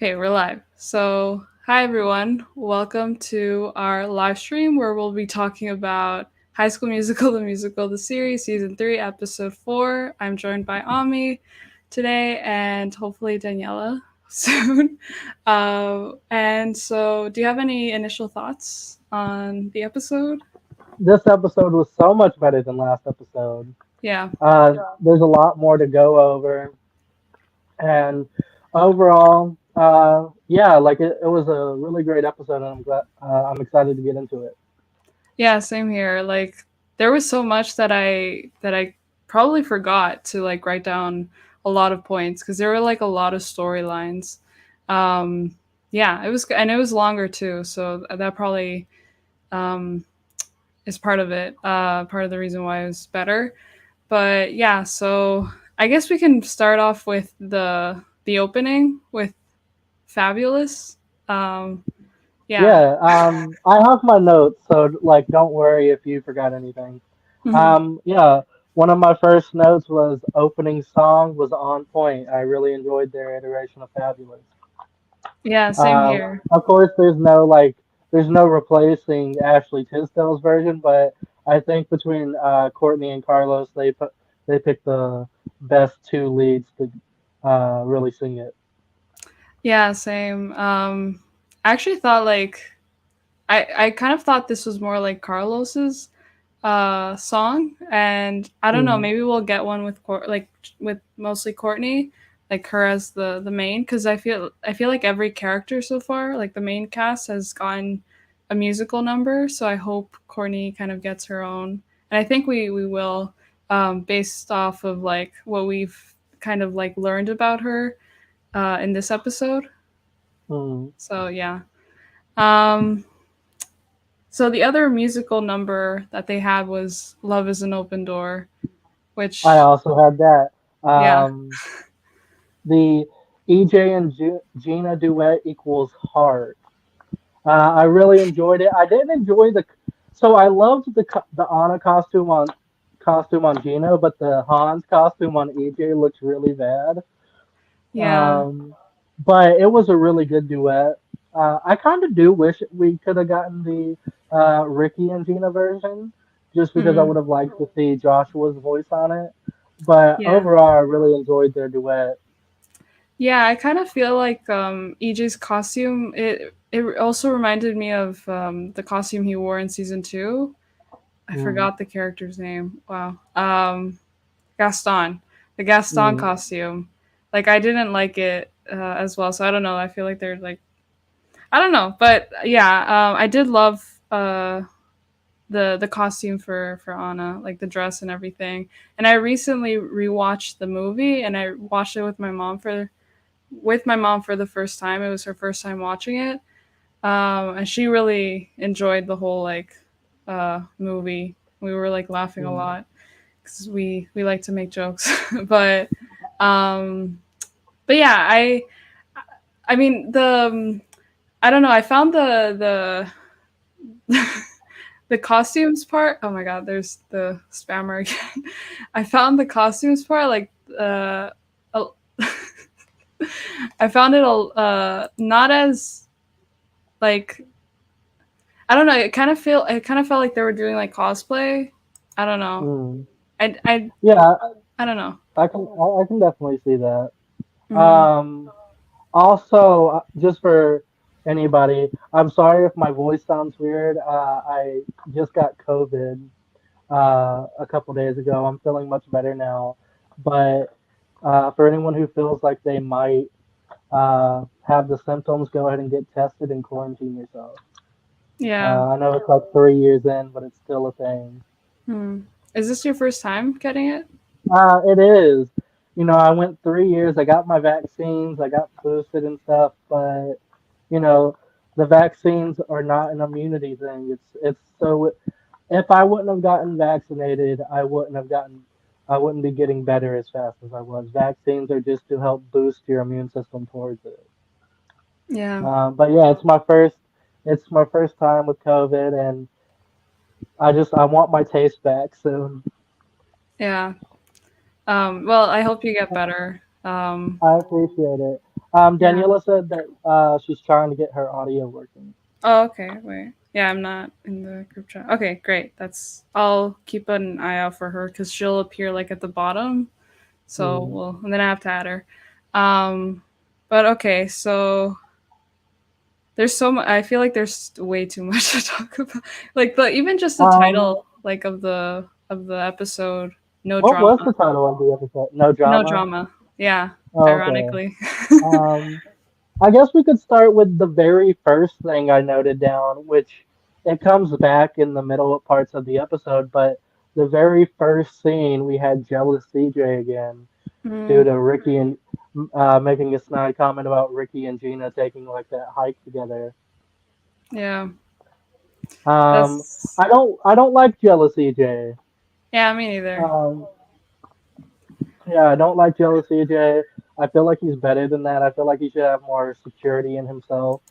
Okay, we're live. So, hi everyone. Welcome to our live stream where we'll be talking about High School Musical, the musical, the series, season 3, episode 4. I'm joined by Ammie today and hopefully Daniela soon. Do you have any initial thoughts on the episode? This episode was so much better than last episode. Yeah. There's a lot more to go over, and overall, yeah, like it was a really great episode, and I'm excited to get into it. Yeah, same here. Like there was so much that I probably forgot to like write down a lot of points because there were like a lot of storylines. Um yeah, it was and it was longer too, so that probably um is part of it. Part of the reason why it was better. But yeah, so I guess we can start off with the opening with Fabulous. Um yeah. Yeah, I have my notes, so like, don't worry if you forgot anything. Mhm. Yeah, one of my first notes was opening song was on point. I really enjoyed their iteration of Fabulous. Yeah, same here. Of course, there's no replacing Ashley Tisdale's version, but I think between Courtney and Carlos, they picked the best two leads to really sing it. Yeah, same. I actually thought like I kind of thought this was more like Carlos's song, and I don't know, Mm. maybe we'll get one with with mostly Courtney, like her as the main, because I feel like every character so far, like the main cast, has gotten a musical number. So I hope Courtney kind of gets her own, and I think we will, based off of like what we've kind of like learned about her in this episode. Mm. So yeah. Um, so the other musical number that they had was "Love Is an Open Door," I which also had that. yeah, The EJ and Gina duet equals heart. I really enjoyed it. I didn't enjoy so I loved the Anna costume on Gina, but the Hans costume on EJ looks really bad. yeah, Um, but it was a really good duet. I kind of do wish we could have gotten the Ricky and Gina version, just because I mm, would have liked to see Joshua's voice on it. But yeah, overall, I really enjoyed their duet. yeah. I kind of feel like EJ's costume. It also reminded me of the costume he wore in season 2. I Mm, forgot the character's name. Wow, Gaston, the Gaston mm. costume. Like I didn't like it as well, so I don't know. I feel like they're like I don't know, but yeah, I did love the costume for Anna, like the dress and everything. And I recently rewatched the movie, and I watched it with my mom for the first time. It was her first time watching it, and she really enjoyed the whole like movie. We were like laughing a Mm. lot because we like to make jokes, but um, but yeah, I mean I don't know. I found the costumes part. Oh my god, there's the spammer again. I found the costumes part like a- I found it not as like I don't know. It kind of felt like they were doing like cosplay. I don't know. Mm. I I Yeah, I don't know. I can definitely see that. Mm-hmm. Um, Also, just for anybody, I'm sorry if my voice sounds weird. I just got COVID a couple days ago. I'm feeling much better now. But for anyone who feels like they might have the symptoms, go ahead and get tested and quarantine yourself. Yeah. I know it's like 3 years in, but it's still a thing. Hmm. Is this your first time getting it? It is. You know, I went 3 years. I got my vaccines. I got boosted and stuff, but you know, the vaccines are not an immunity thing. It's so if I wouldn't have gotten vaccinated, I wouldn't be getting better as fast as I was. Vaccines are just to help boost your immune system towards it. Yeah. But yeah, it's my first time with COVID, and I want my taste back soon. Yeah. Well, I hope you get better. Um, I appreciate it. yeah. Daniela said that she's trying to get her audio working. Oh, okay. Wait. Yeah, I'm not in the group chat. Okay, great. That's. I'll keep an eye out for her because she'll appear like at the bottom. So Mm. well, and then I have to add her. Um, but okay, so there's so much. I feel like there's way too much to talk about. Like the even just the Um, title, like of the episode, no what was drama, the title of the episode? No no drama. drama. Yeah, Oh, okay. ironically. Um, I guess we could start with the very first thing I noted down, which it comes back in the middle parts of the episode, but the very first scene we had jealous CJ again due Mm, to Ricky and making a snide comment about Ricky and Gina taking like that hike together. yeah, Um, that's I don't like jealous CJ. yeah. Me neither. Um, yeah, I don't like jealous CJ. I feel like he's better than that. I feel like he should have more security in himself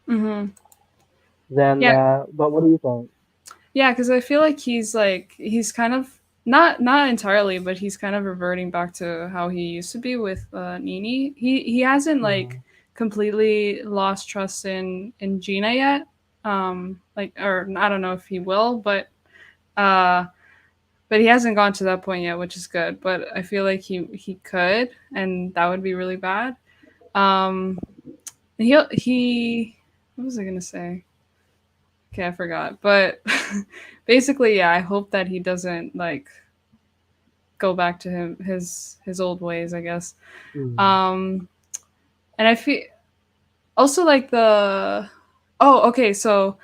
Hmm. than Yeah, that. But what do you think? yeah, because I feel like he's kind of not entirely, but he's kind of reverting back to how he used to be with Nini. He hasn't like Mhm. completely lost trust in Gina yet. Like or I don't know if he will, uh, but he hasn't gone to that point yet, which is good. But I feel like he could, and that would be really bad. Um, he what was I gonna say? Okay, I forgot. But basically, yeah, I hope that he doesn't like go back to his old ways, I guess. Mhm. Um and I feel also like the oh, okay, so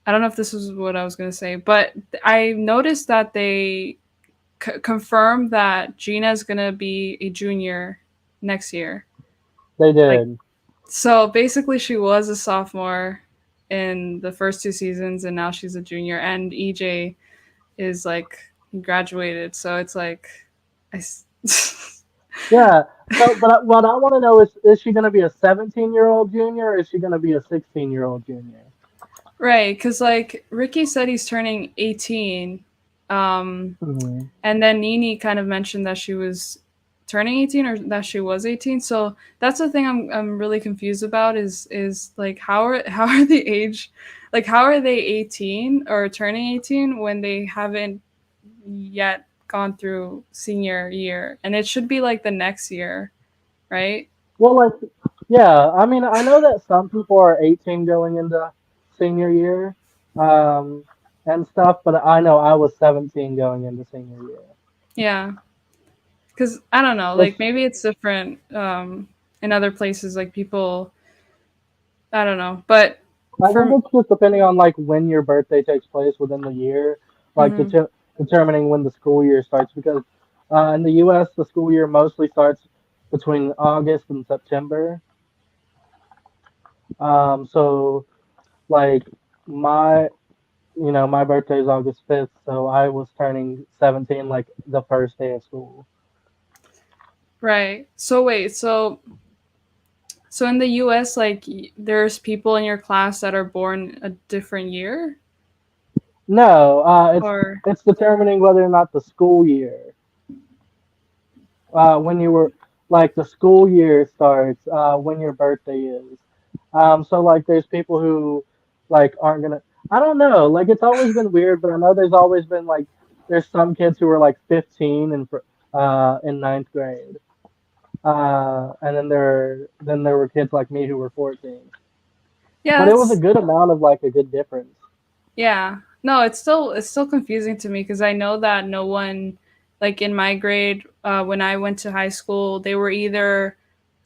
I don't know if this was what I was going to say, but I noticed that they confirmed that Gina's going to be a junior next year. They Like did. so basically she was a sophomore in the first two seasons and now she's a junior and EJ is like he graduated, so it's like I. Yeah. So, what I want to know is she going to be a 17-year-old junior or is she going to be a 16-year-old junior? Right, because like Ricky said he's turning 18, Mhm. and then Nini kind of mentioned that she was turning 18 or that she was 18. So that's the thing I'm really confused about is like how are the age like how are they 18 or turning 18 when they haven't yet gone through senior year and it should be like the next year, right? Well, like, yeah. I mean, I know that some people are 18 going into senior year, um, and stuff, but I know I was 17 going into senior year. Yeah. Cuz I don't know, like It's maybe it's different in other places like people I don't know. But I think for it's just depending on like when your birthday takes place within the year, like mhm. determining when the school year starts. Because in the U.S., the school year mostly starts between August and September. So like my my birthday is August 5th, so I was turning 17 like the first day of school. Right. So wait, so in the US like there's people in your class that are born a different year No, or it's determining whether or not the school year when you were like the school year starts when your birthday is. So like there's people who like aren't gonna. I don't know. Like it's always been weird, but I know there's always been like there's some kids who are like 15 and in ninth grade, and then there were kids like me who were 14. yeah, But it was a that's good amount of like a good difference. yeah. No, it's still confusing to me because I know that no one like in my grade when I went to high school, they were either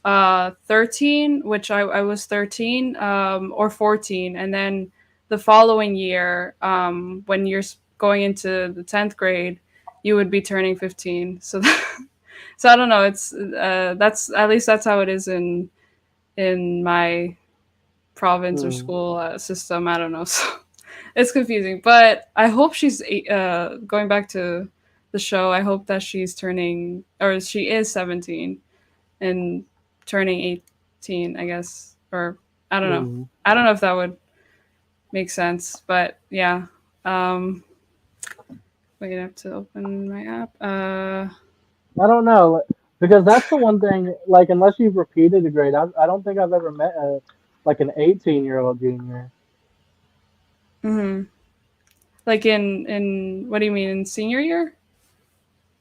13, which I was 13, or 14. And then the following year, when you're going into the 10th grade, you would be turning 15. So, so I don't know. It's that's at least that's how it is in my province or Hmm. school system. I don't know. So it's confusing. But I hope she's going back to the show. I hope that she's turning or she is 17 and turning 18, I guess. Or I don't know. Hmm. I don't know if that would make sense, but yeah. Um, wait, I have to open my app. I don't know. Because that's the one thing. Like, unless you've repeated a grade, I don't think I've ever met a like an 18-year-old junior. Hmm. Like in what do you mean in senior year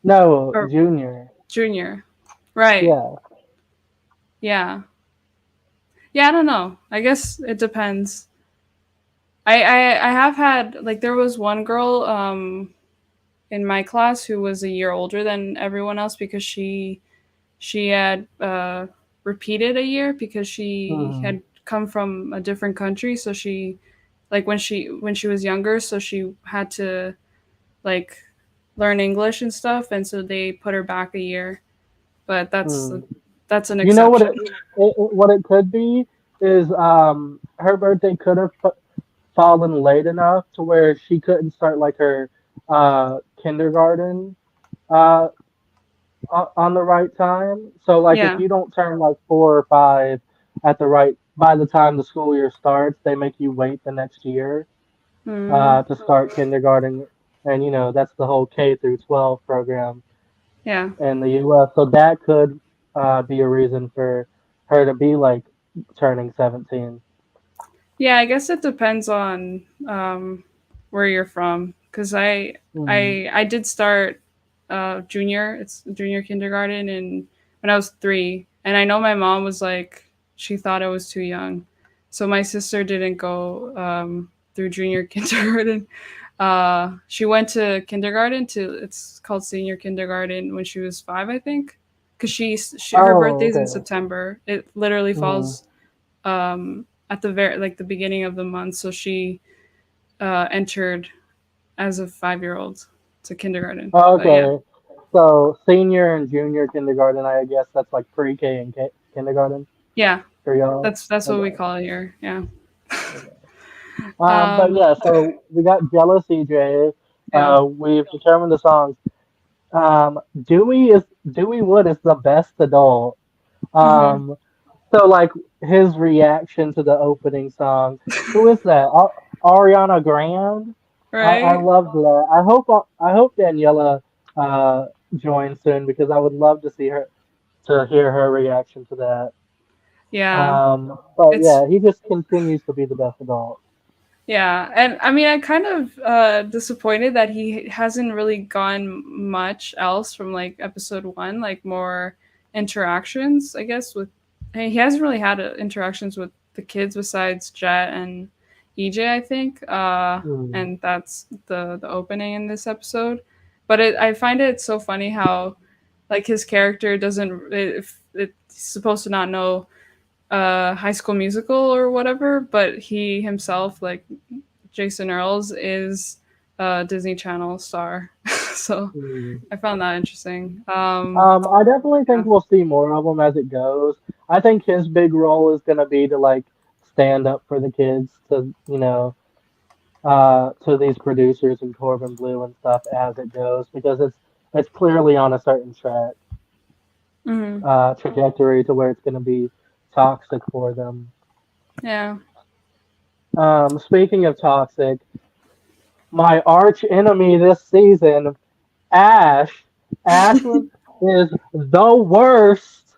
No, or junior. junior? Right. Yeah. Yeah. Yeah, I don't know. I guess it depends. I have had like there was one girl in my class who was a year older than everyone else because she had repeated a year because she Hmm. had come from a different country, so she like when she was younger, so she had to like learn English and stuff, and so they put her back a year. But Hmm. that's an You know what exception. what it could be is her birthday could have fallen late enough to where she couldn't start like her kindergarten uh on the right time. So like if Yeah. you don't turn like 4 or 5 at the right by the time the school year starts, they make you wait the next year Mm, to start kindergarten, and that's the whole K through 12 program yeah. in the U.S. So that could be a reason for her to be like turning 17. Yeah, I guess it depends on where you're from. Cause Mm, I did start junior. It's junior kindergarten, and when I was 3, and I know my mom was like she thought I was too young, so my sister didn't go through junior kindergarten. She went to kindergarten to it's called senior kindergarten when she was 5, I think, because her oh, birthday's in okay. September. It literally Mm, falls at the very like the beginning of the month. So she entered as a 5 year old to kindergarten. But yeah, okay. So senior and junior kindergarten, I guess that's like pre-K and kindergarten yeah, for y'all. that's what we Okay. call it here. Yeah. Okay. But Um, yeah, so we got Jealous EJ. yeah. We've determined the songs. Dewey Wood is the best adult. Hmm. Um, so like his reaction to the opening song. Who is that? Ariana Grande. I Right. loved that. I hope Daniela uh joins soon because I would love to hear her reaction to that. Yeah. But It's yeah, he just continues to be the best adult. Yeah, and I mean, I kind of disappointed that he hasn't really gone much else from like episode 1, like more interactions. I guess with he hasn't really had interactions with the kids besides Jet and EJ, I think, Mm, and that's the opening in this episode. But I find it so funny how like his character doesn't if it's supposed to not know High School Musical or whatever, but he himself like Jason Earls is a Disney Channel star. So mm. I found that interesting. I definitely Yeah. think we'll see more of him as it goes. I think his big role is gonna be to like stand up for the kids to to these producers and Corbin Blue and stuff as it goes because it's clearly on a certain Hmm. trajectory to where it's gonna be toxic for them. Yeah. Speaking of toxic, my arch enemy this season, Ash, Ashlyn is the worst.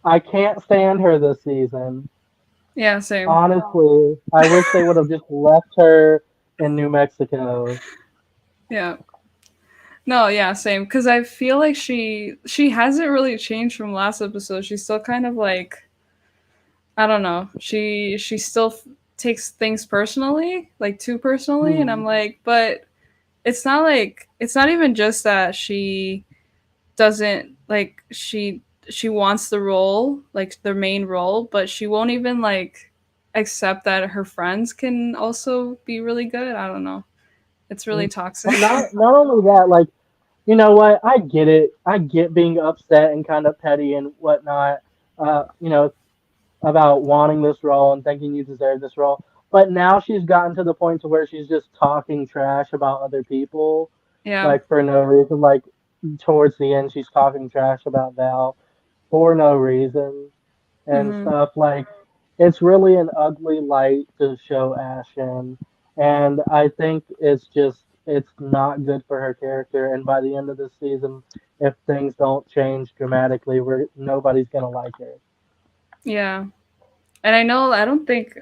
I can't stand her this season. Yeah. Same. Honestly, I wish they would have just left her in New Mexico. Yeah. No. Yeah. Same. Because I feel like she hasn't really changed from last episode. She's still kind of like I don't know. She still takes things personally, like too personally, and I'm Hmm. like, but it's not even just that she doesn't like she wants the role, like the main role, but she won't even like accept that her friends can also be really good. I don't know. It's really toxic. And not only that, like you know what? I get it. I get being upset and kind of petty and whatnot. You know, about wanting this role and thinking you deserve this role. But now she's gotten to the point to where she's just talking trash about other people, Yeah. like for no reason. Like towards the end, she's talking trash about Val for no reason and Mhm. stuff. Like it's really an ugly light to show Ash in, and I think it's not good for her character. And by the end of the season, if things don't change dramatically, we're nobody's gonna like her. Yeah. And I know I don't think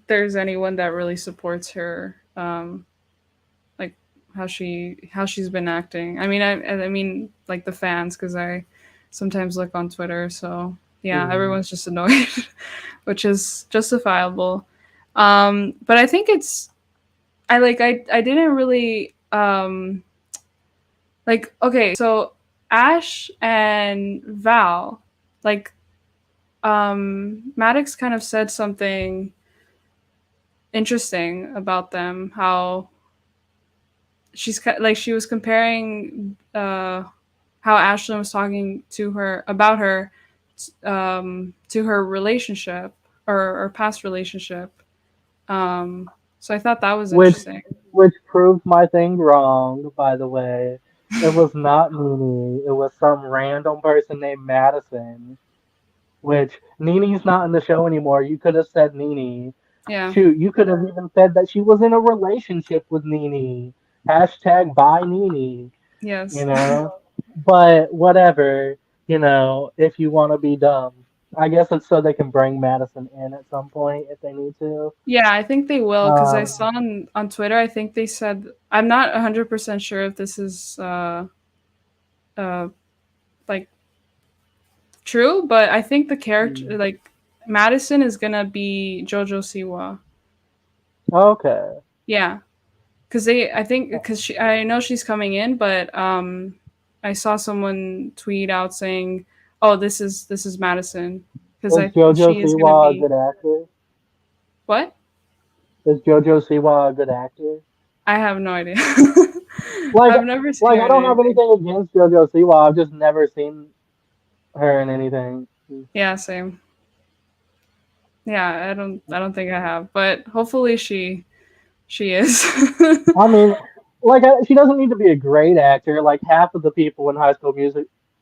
there's anyone that really supports her like how she's been acting. I mean I mean like the fans cuz I sometimes look on Twitter, so yeah, Mm. everyone's just annoyed, which is justifiable. But I think it's I didn't really like okay, so Ash and Val, like Maddox kind of said something interesting about them. How she was comparing how Ashlyn was talking to her about her to her relationship or past relationship. So I thought that was Which interesting. which proved my thing wrong, by the way. It was not Nene. It was some random person named Madison. Which Nene's not in the show anymore. You could have said Nene. Yeah. Shoot, you could have even said that she was in a relationship with Nene. Hashtag buy Nene. You Yes. know. But whatever. If you want to be dumb, I guess it's so they can bring Madison in at some point if they need to. Yeah, I think they will because I Um, saw on Twitter. I think they said I'm not 100% sure if this is uh like true, but I think the character like Madison is gonna be Jojo Siwa. okay. Yeah, because they I think because she I know she's coming in, but I saw someone tweet out saying, "Oh, this is Madison," because Is I JoJo she is gonna Siwa a be good actor? what? Is JoJo Siwa a good actor? I have no idea. Like, I've never seen like her I in don't have anything. anything against JoJo Siwa. I've just never seen her in anything. Yeah, same. Yeah, I don't think I have, but hopefully she is. I mean, she doesn't need to be a great actor. Like half of the people in High School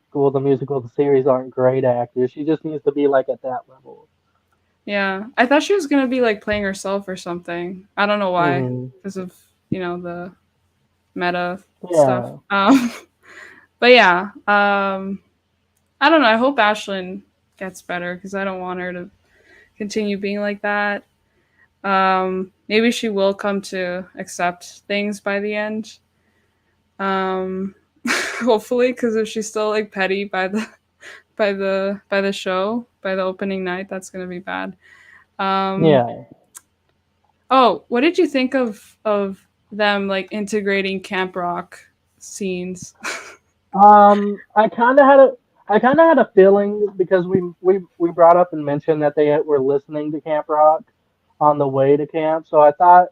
School, the musical, the series aren't great actors. She just needs to be like at that level. Yeah, I thought she was gonna be like playing herself or something. I don't know why, Hmm. because of the meta stuff. Yeah, But yeah, I don't know. I hope Ashlyn gets better because I don't want her to continue being like that. Maybe she will come to accept things by the end. Um, hopefully, because if she's still like petty by the show by the opening night, that's gonna be bad. Um, yeah. oh, what did you think of them like integrating camp rock scenes? I kind of had a feeling because we brought up and mentioned that they were listening to Camp Rock on the way to camp. So I thought,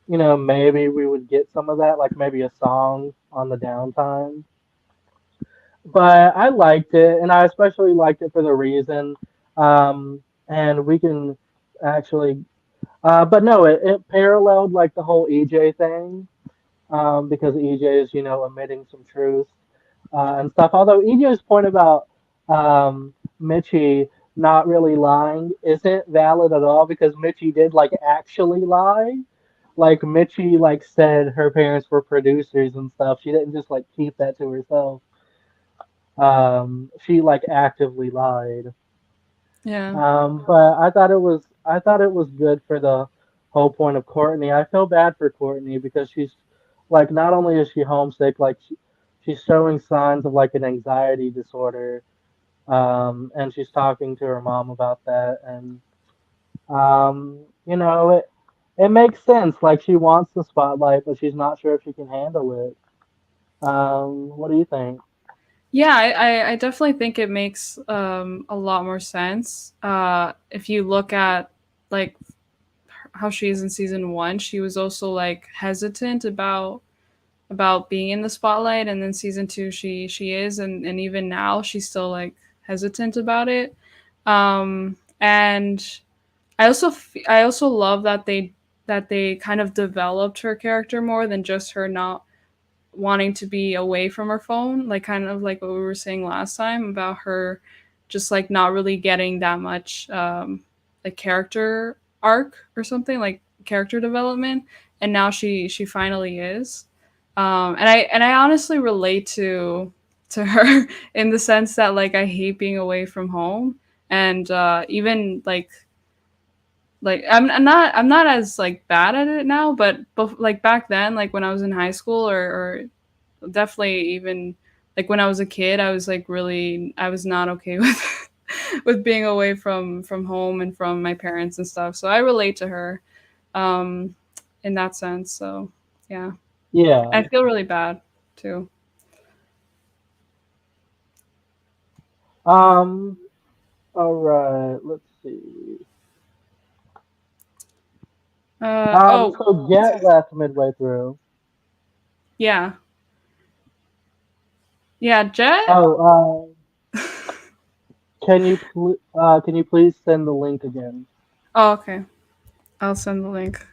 maybe we would get some of that, like maybe a song on the downtime. But I liked it, and I especially liked it for the reason, and we can actually, but no, it paralleled like the whole EJ thing, because EJ is, admitting some truth, and stuff. Although EJ's point about Mitchie not really lying isn't valid at all because Mitchie did like actually lie. Like Mitchie like said her parents were producers and stuff. She didn't just like keep that to herself. She like actively lied. Yeah. But I thought it was good for the whole point of Courtney. I feel bad for Courtney because she's like not only is she homesick, like she's showing signs of like an anxiety disorder. And she's talking to her mom about that, and it makes sense. Like she wants the spotlight, but she's not sure if she can handle it. What do you think? Yeah, I definitely think it makes a lot more sense. If you look at like how she is in season one, she was also like hesitant about being in the spotlight, and then season two she is, and even now she's still like hesitant about it. And I also love that they kind of developed her character more than just her not wanting to be away from her phone, like kind of like what we were saying last time about her just like not really getting that much like character arc or something like character development, and now she finally is. And I honestly relate to her in the sense that like I hate being away from home, and even like I'm not as like bad at it now, but like back then, like when I was in high school, or definitely even like when I was a kid, I was like really I was not okay with with being away from home and from my parents and stuff. So I relate to her um in that sense. So yeah. I Yeah. feel really bad too. Um. All right. Let's see. Oh, So Jet left midway through. yeah. Yeah, Jet. Oh. Can you please send the link again? Oh, okay. I'll send the link.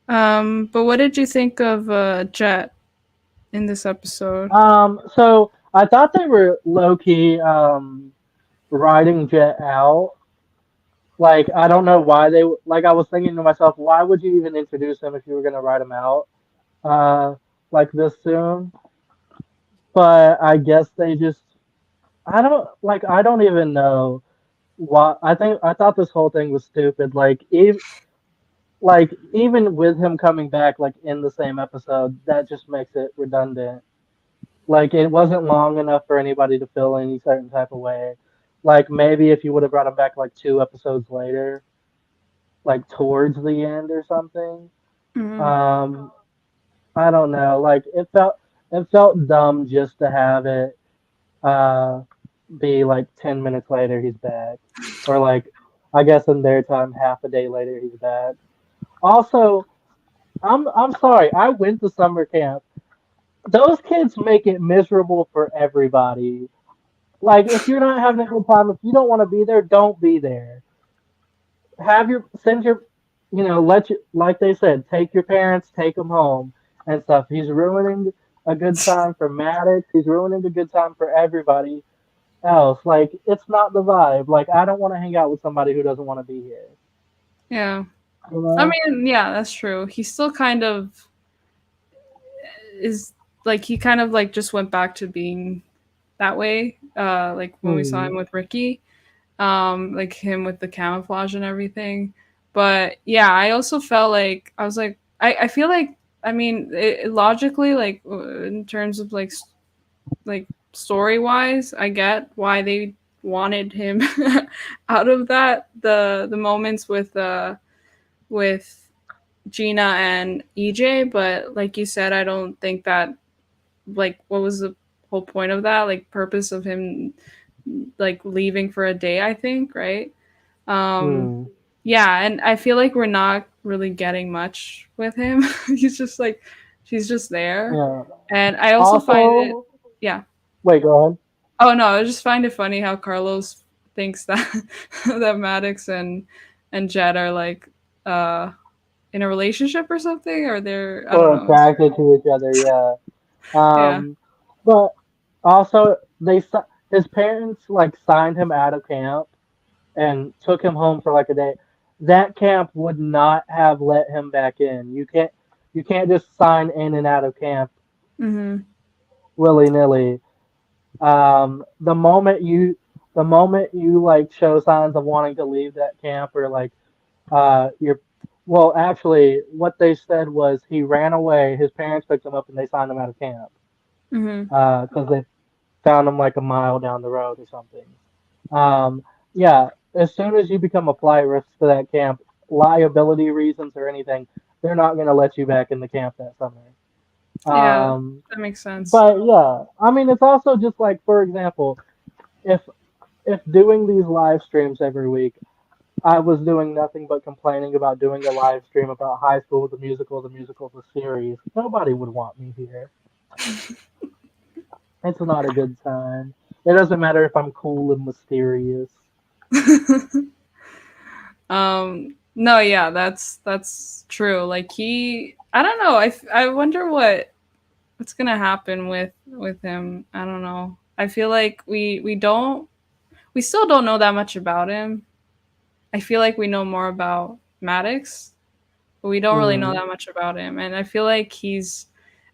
But what did you think of Jet in this episode? So I thought they were low key writing Jet out. Like I don't know why they like. I was thinking to myself, why would you even introduce him if you were gonna write him out uh like this soon? But I guess they just I don't even know why. I thought this whole thing was stupid. Like even with him coming back like in the same episode, that just makes it redundant. Like it wasn't long enough for anybody to feel any certain type of way. Like maybe if you would have brought him back like 2 episodes later, like towards the end or something. Mm-hmm. Um, I don't know. Like it felt dumb just to have it uh be like 10 minutes later he's back, or like I guess in their time half a day later he's back. Also, I'm sorry. I went to summer camp. Those kids make it miserable for everybody. Like if you're not having a good time, if you don't want to be there, don't be there. Have your send your, let you like they said, take your parents, take them home and stuff. He's ruining a good time for Maddox. He's ruining a good time for everybody else. Like it's not the vibe. Like I don't want to hang out with somebody who doesn't want to be here. Yeah. You I know? mean, yeah, that's true. He still kind of is like he kind of like just went back to being that way. Like when we saw him Hmm. with Ricky, like him with the camouflage and everything. But yeah, I also felt like I was like I feel like I mean logically like in terms of like story wise, I get why they wanted him out of that the moments with Gina and EJ, but like you said, I don't think that like what was the whole point of that? Like purpose of him like leaving for a day, I think, right? Um Hmm. yeah, and I feel like we're not really getting much with him. He's just like she's just there. Yeah. And I also find it Also, yeah. wait, go ahead. Oh no, I just find it funny how Carlos thinks that that Maddox and Jed are like uh in a relationship or something, or they're I don't Or know. attracted to each other, yeah. Yeah. But also his parents like signed him out of camp and took him home for like a day. That camp would not have let him back in. You can't just sign in and out of camp Mhm. willy nilly. The moment you like show signs of wanting to leave that camp, or like you're well, actually what they said was he ran away, his parents picked him up and they signed him out of camp. Mhm. Because they found him like a mile down the road or something. Yeah, as soon as you become a flight risk for that camp, liability reasons or anything, they're not going to let you back in the camp that summer. Yeah, Um, that makes sense. but yeah, I mean, it's also just like, for example, if doing these live streams every week, I was doing nothing but complaining about doing a live stream about high school, the musical, the series. Nobody would want me here. It's not a good time. It doesn't matter if I'm cool and mysterious. No, yeah, that's true. Like he I don't know. I wonder what's going to happen with him. I don't know. I feel like we still don't know that much about him. I feel like we know more about Maddox, but we don't really know Mm, that much about him. And I feel like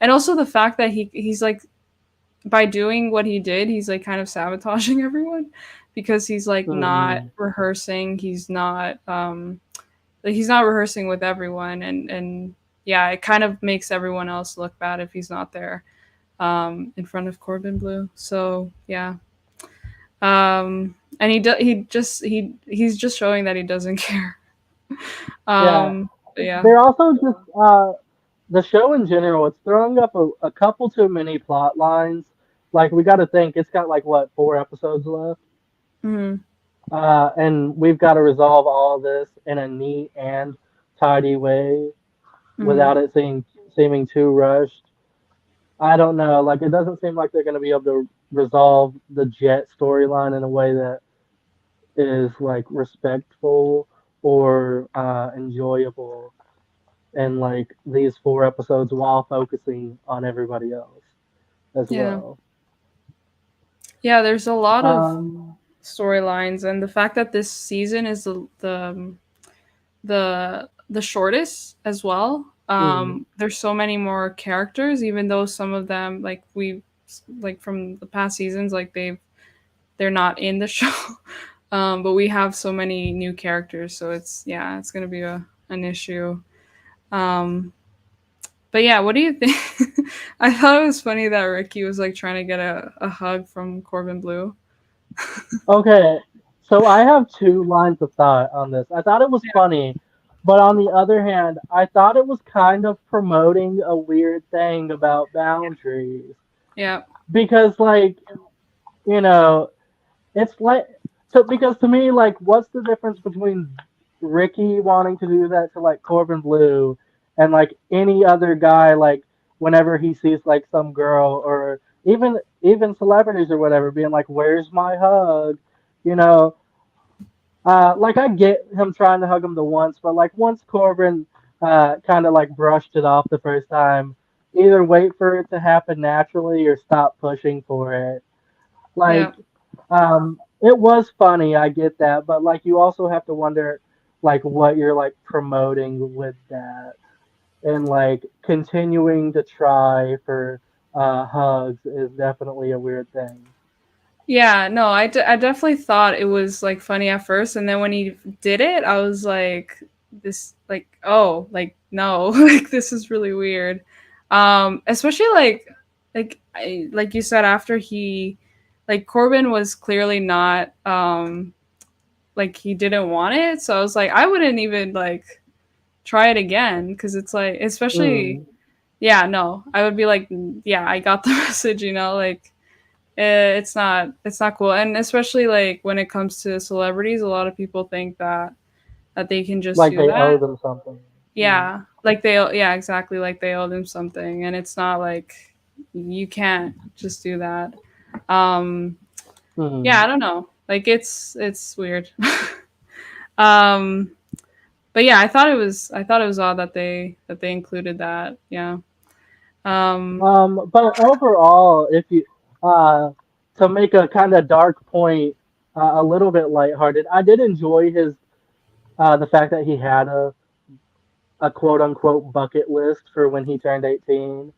and also the fact that he's like, by doing what he did, he's like kind of sabotaging everyone because he's like not mm, rehearsing. He's not rehearsing with everyone, and yeah, it kind of makes everyone else look bad if he's not there in front of Corbin Blue. So yeah, and he's just showing that he doesn't care. yeah. But yeah, They're also just the show in general. It's throwing up a couple too many plot lines. Like we got to think, it's got like what 4 episodes left, mm-hmm. and we've got to resolve all this in a neat and tidy way Mm-hmm. without it seeming too rushed. I don't know. Like it doesn't seem like they're going to be able to resolve the Jet storyline in a way that is like respectful or enjoyable in like these 4 episodes while focusing on everybody else as Yeah, well. yeah. There's a lot of Um, storylines, and the fact that this season is the shortest as well. mm, There's so many more characters, even though some of them, like from the past seasons, like they're not in the show. But we have so many new characters, so it's gonna be an issue. Um, but yeah, what do you think? I thought it was funny that Ricky was like trying to get a hug from Corbin Blue. okay, so I have 2 lines of thought on this. I thought it was Yeah, funny, but on the other hand, I thought it was kind of promoting a weird thing about boundaries yeah, because, like, you know, it's like because to me, like, what's the difference between Ricky wanting to do that to like Corbin Blue and like any other guy like whenever he sees like some girl or even celebrities or whatever being like, "Where's my hug?" You know, like I get him trying to hug him the once, but like once Corbin kind of like brushed it off the first time, either wait for it to happen naturally or stop pushing for it. yeah. Like it was funny, I get that, but like you also have to wonder like what you're like promoting with that. And like continuing to try for hugs is definitely a weird thing. Yeah, no, I definitely thought it was like funny at first, and then when he did it, I was like, this, like, oh, like no, like this is really weird. Especially like you said, after like Corbin was clearly not like he didn't want it, so I was like, I wouldn't even like try it again because it's like, especially, Mm, yeah, no, I would be like, yeah, I got the message, like it's not cool, and especially like when it comes to celebrities, a lot of people think that they can just like do they owe that. them something. Mm, Yeah, yeah, exactly, like they owe them something, and it's not like you can't just do that. um yeah, mm. I don't know, like it's weird. um but yeah, I thought it was odd that they included that. Yeah. um But overall, if you uh, to make a kind of dark point a little bit lighthearted, I did enjoy his the fact that he had a quote unquote bucket list for when he turned 18.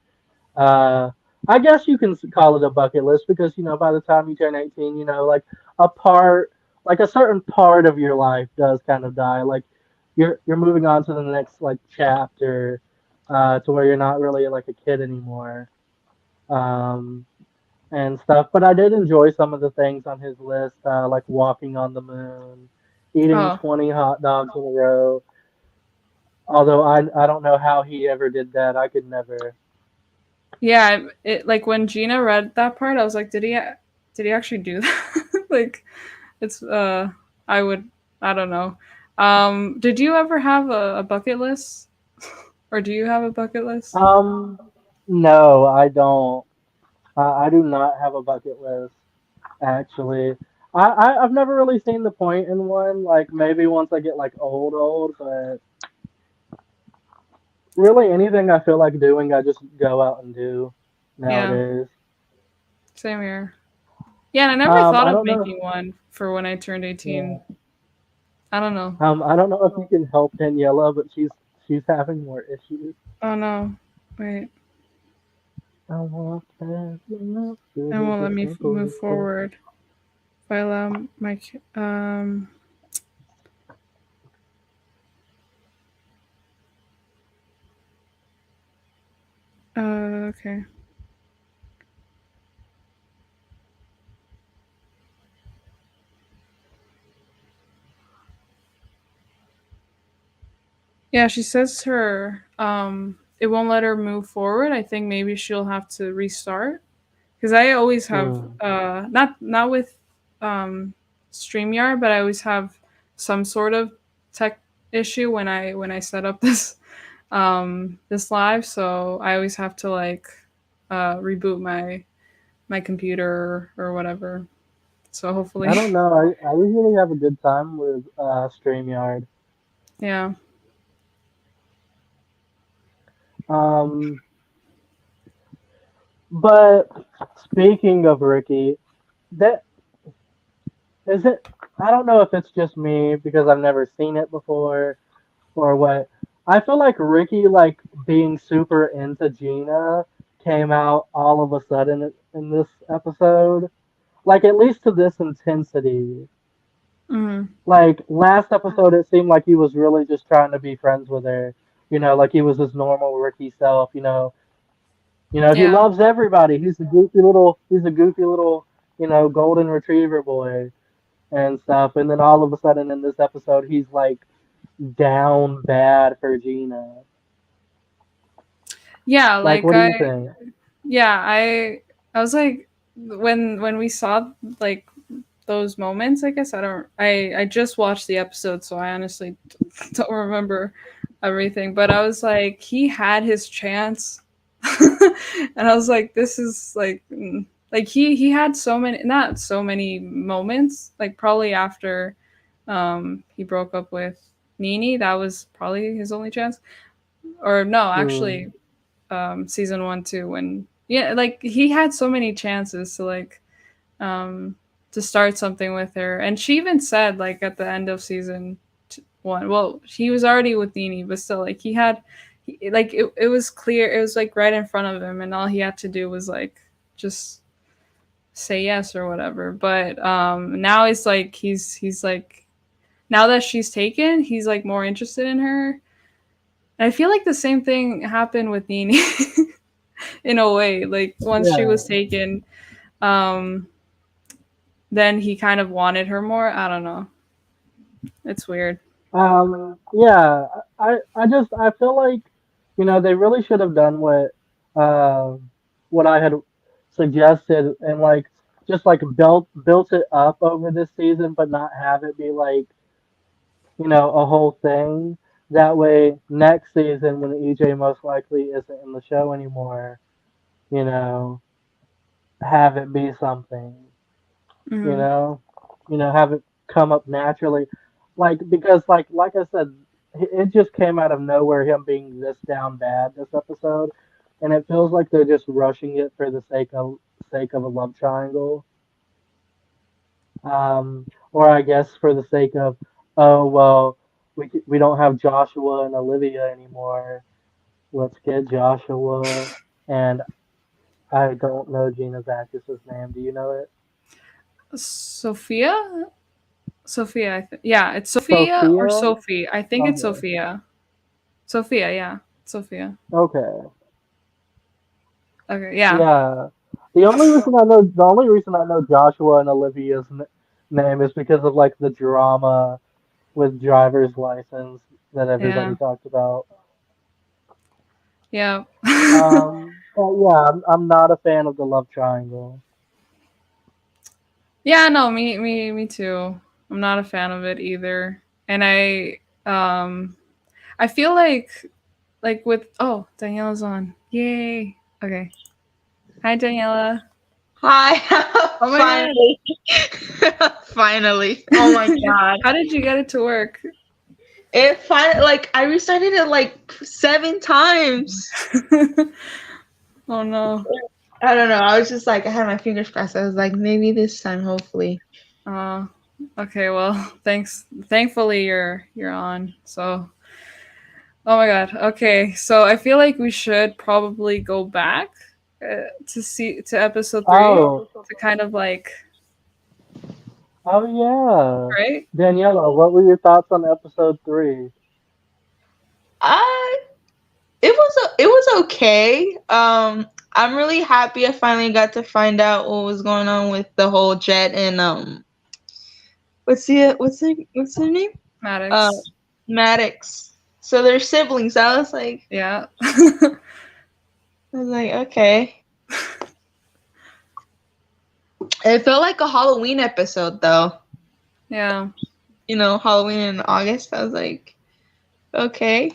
Uh, I guess you can call it a bucket list because by the time you turn 18, like a part, like a certain part of your life does kind of die. Like you're moving on to the next like chapter, to where you're not really like a kid anymore, um, and stuff. But I did enjoy some of the things on his list, like walking on the moon, eating oh 20 hot dogs in a row. Although I don't know how he ever did that. I could never. yeah, it like when Gina read that part, I was like, did he actually do that? Like, it's I would, I don't know. Did you ever have a bucket list? Or do you have a bucket list? Um, no, I don't. I do not have a bucket list, actually. I've never really seen the point in one. Like maybe once I get like old, but really anything I feel like doing, I just go out and do Yeah, nowadays. same here. Yeah, and I never thought I of don't know. making one for when I turned 18. Yeah. I don't know. I don't know if you can help Daniela, but she's having more issues. Oh no. Wait. I want that love, It good won't as let a me simple move request. forward. If I allow my okay. Yeah, she says her it won't let her move forward. I think maybe she'll have to restart because I always have Hmm. not with um StreamYard, but I always have some sort of tech issue when I set up this live, so I always have to like reboot my computer or whatever. So hopefully I don't know. I usually have a good time with StreamYard. yeah. Um, but speaking of Ricky, that is it. I don't know if it's just me because I've never seen it before or what. I feel like Ricky, like being super into Gina, came out all of a sudden in this episode. Like at least to this intensity. Mm-hmm. Like last episode, it seemed like he was really just trying to be friends with her. You know, like he was his normal Ricky self. He Yeah. loves everybody. He's a goofy little, golden retriever boy and stuff. And then all of a sudden in this episode, he's like down bad for Gina. Yeah, Like, like what do you think? yeah, I was like when we saw like those moments, I guess I just watched the episode, so I honestly don't remember everything, but I was like he had his chance. And I was like this is like like he had so many, not so many moments, like probably after he broke up with Nini, that was probably his only chance. Or no, Hmm. actually season 1 too, when yeah, like he had so many chances um to start something with her, and she even said like at the end of season 1, well he was already with Nini, but still like like it was clear, it was like right in front of him, and all he had to do was like just say yes or whatever. But now it's like he's like, now that she's taken, he's like more interested in her. And I feel like the same thing happened with Nini in a way. Like once she was Yeah. taken, um, then he kind of wanted her more. I don't know. It's weird. Yeah. I feel like, they really should have done uh, what I had suggested and like just like built it up over this season, but not have it be like, a whole thing. That way, next season when EJ most likely isn't in the show anymore, you know, have it be something. you Mm-hmm. know, have it come up naturally, like because like I said, it just came out of nowhere him being this down bad this episode, and it feels like they're just rushing it for the sake of a love triangle, or I guess for the sake of, oh well, we don't have Joshua and Olivia anymore. Let's get Joshua, and I don't know Gina's actress's name. Do you know it? Sophia? Sophia. Yeah, it's Sophia or Sophia. Sophie. I think it's Okay. Sophia. Sophia, yeah. Sophia. Okay. Okay, yeah. Yeah. The only reason I know Joshua and Olivia's name is because of like the drama with driver's license that Yeah. everybody talked about. Yeah. But yeah, I'm not a fan of the love triangle. Yeah, no, me too. I'm not a fan of it either. And I feel like with, oh, Daniela's on. Yay. Okay. Hi Daniela. Hi, Oh my god. finally. Finally. Oh my god. How did you get it to work? It finally, like, I restarted it like 7 times. Oh no. I don't know. I was just like, I had my fingers crossed. I was like, maybe this time, hopefully. Uh, okay, well, thanks. Thankfully, you're on. So, oh my god. Okay, so I feel like we should probably go back to see to episode three Oh, to kind of like oh yeah. right. Daniela, what were your thoughts on episode 3? I it was okay. I'm really happy I finally got to find out what was going on with the whole Jet and what's her name? Uh, Maddox. Maddox. So they're siblings. Yeah. I was like, okay. It felt like a Halloween episode though. Yeah. Halloween in August. I was like, okay.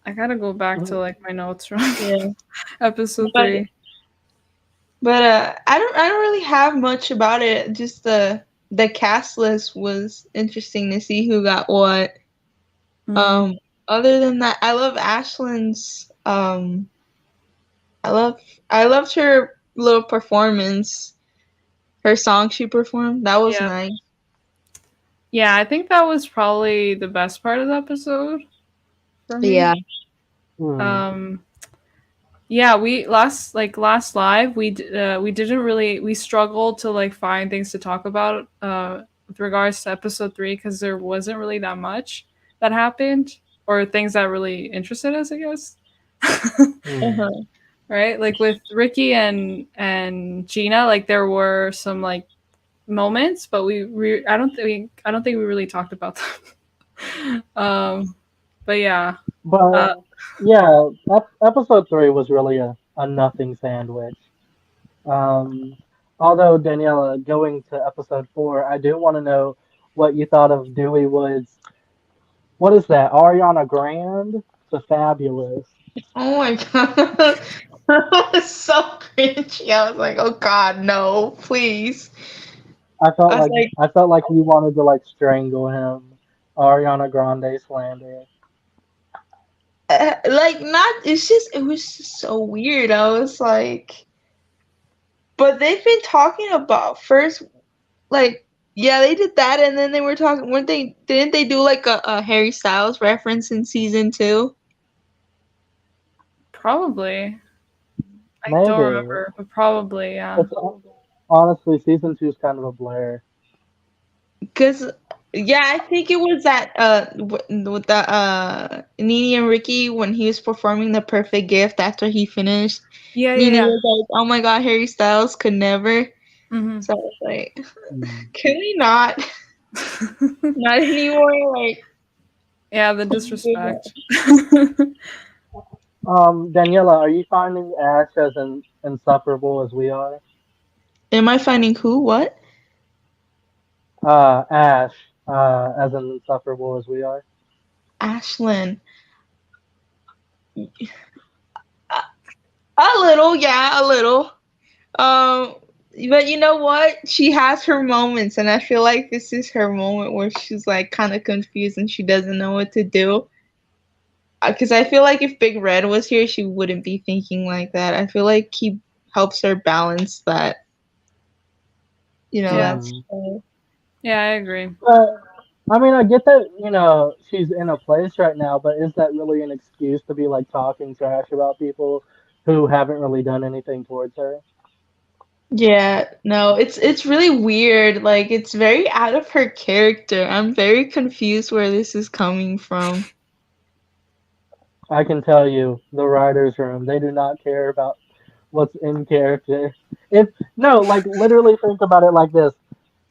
I gotta go back to like my notes from Yeah. episode But 3. I don't really have much about it. Just the cast list was interesting to see who got what. Mm. Um, other than that, I love Ashlyn's. I love I loved her little performance. Her song she performed, that was Yeah. nice. Yeah, I think that was probably the best part of the episode for me. Yeah. Hmm. Um, yeah, last live we didn't really we struggled to like find things to talk about with regards to episode 3 because there wasn't really that much that happened or things that really interested us, I guess. Hmm. Uh-huh. Right, like with Ricky and Gina, like there were some like moments, but I don't think we really talked about them. But yeah, But uh, yeah, episode 3 was really a nothing sandwich. Um, although Daniela, going to episode 4, I do want to know what you thought of Dewey Wood's. What is that? Ariana Grande to Fabulous. Oh my god. That was so cringy. I was like, oh god, no, please. I felt I was like like, I felt like you wanted to like strangle him. Ariana Grande slander. not, it was just so weird. I was like, but they've been talking about first, like, yeah, they did that, and then they were talking, didn't they do like a Harry Styles reference in season 2? probably. I don't Maybe. remember, but probably, yeah. It's honestly season 2 is kind of a blur. Because, yeah, I think it was that, with the, Nene and Ricky when he was performing the perfect gift after he finished. Yeah, yeah, Nene yeah. was like, oh my god, Harry Styles could never. Hmm. So I was like, Hmm. can we not? Not anymore? Like, Yeah, the please do that. disrespect. Daniela, are you finding Ash as insufferable as we are? Am I finding who? What? Ash, as insufferable as we are. Ashlyn. A little, yeah, a little. Um, but you know what? She has her moments, and I feel like this is her moment where she's like kind of confused and she doesn't know what to do. Because I feel like if Big Red was here, she wouldn't be thinking like that. I feel like he helps her balance that. Yeah, That's Hmm. yeah, I agree. But I mean, I get that she's in a place right now, but is that really an excuse to be like talking trash about people who haven't really done anything towards her? yeah. No, it's really weird. Like it's very out of her character. I'm very confused where this is coming from. I can tell you, the writers' room, they do not care about what's in character. If no, like literally think about it like this: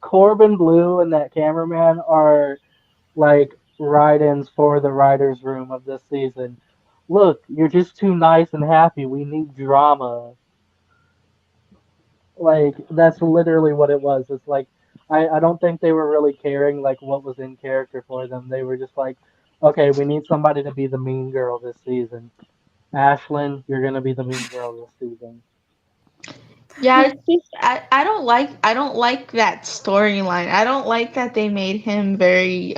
Corbin Blue and that cameraman are like write-ins for the writers' room of this season. Look, you're just too nice and happy. We need drama. Like that's literally what it was. It's like I don't think they were really caring like what was in character for them. They were just like, okay, we need somebody to be the mean girl this season. Ashlyn, you're gonna be the mean girl this season. Yeah, it's just I don't like that storyline. I don't like that they made him very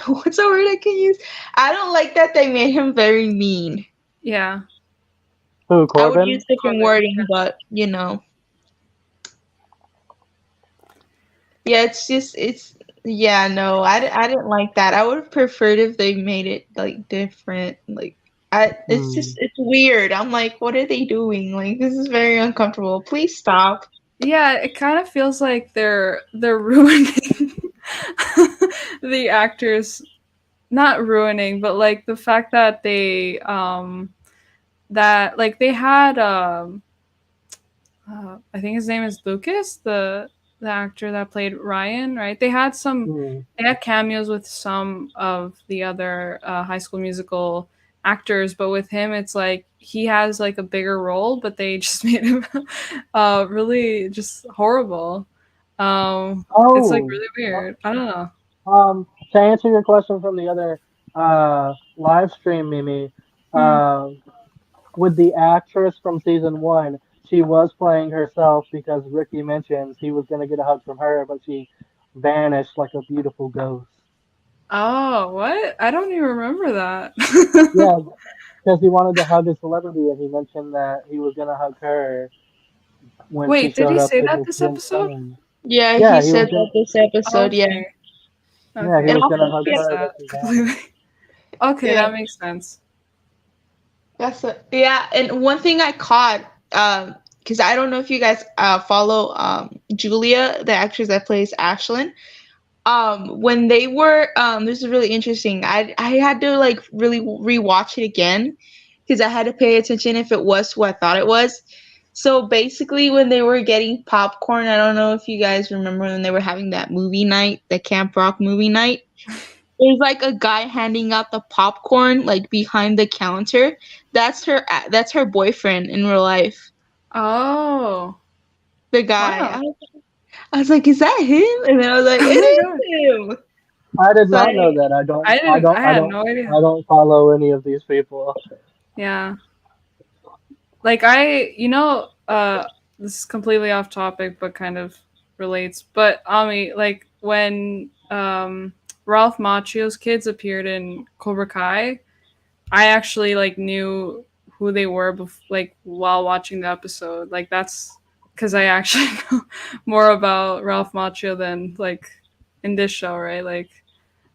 what's a word I can use? I don't like that they made him very mean. Yeah, Who, I would use Corbin? different Corbin. wording, but yeah, it's yeah, no, I didn't like that. I would have preferred if they made it like different. Like Hmm. it's weird. I'm like, what are they doing? Like this is very uncomfortable. Please stop. Yeah, it kind of feels like they're ruining the actors. Not ruining, but like the fact that they had I think his name is Lucas, the actor that played Ryan, right? Hmm. They had cameos with some of the other High School Musical actors, but with him, it's like he has like a bigger role, but they just made him really just horrible. It's like Oh, really weird. I don't know. to answer your question from the other live stream, Mimi, Hmm. uh, with the actress from season one, she was playing herself because Ricky mentions he was gonna get a hug from her, but she vanished like a beautiful ghost. Oh, what? I don't even remember that. Yeah, because he wanted to hug a celebrity, and he mentioned that he was gonna hug her when she Wait, did showed he up say with that his this twin episode? flame. Yeah, he Yeah, he said was that gonna. this episode. Yeah, Okay. Yeah, he Okay. and was I gonna also hug yeah, missed her, but that she vanished. completely. Okay, yeah, that makes sense. yeah. And one thing I caught, because I don't know if you guys follow Julia, the actress that plays Ashlyn. When they were this is really interesting. I had to like really rewatch it again because I had to pay attention if it was who I thought it was. So basically when they were getting popcorn, I don't know if you guys remember when they were having that movie night, the Camp Rock movie night. There's like a guy handing out the popcorn like behind the counter. That's her boyfriend in real life. Oh, The guy. wow. I was like, is that him? And then I was like, it Oh my god. is him. I did So not know that. I had no idea. I don't follow any of these people. Yeah. Like this is completely off topic but kind of relates. But Ami, like when Ralph Macchio's kids appeared in Cobra Kai, I actually like knew who they were like while watching the episode. Like that's because I actually know more about Ralph Macchio than like in this show, right? Like,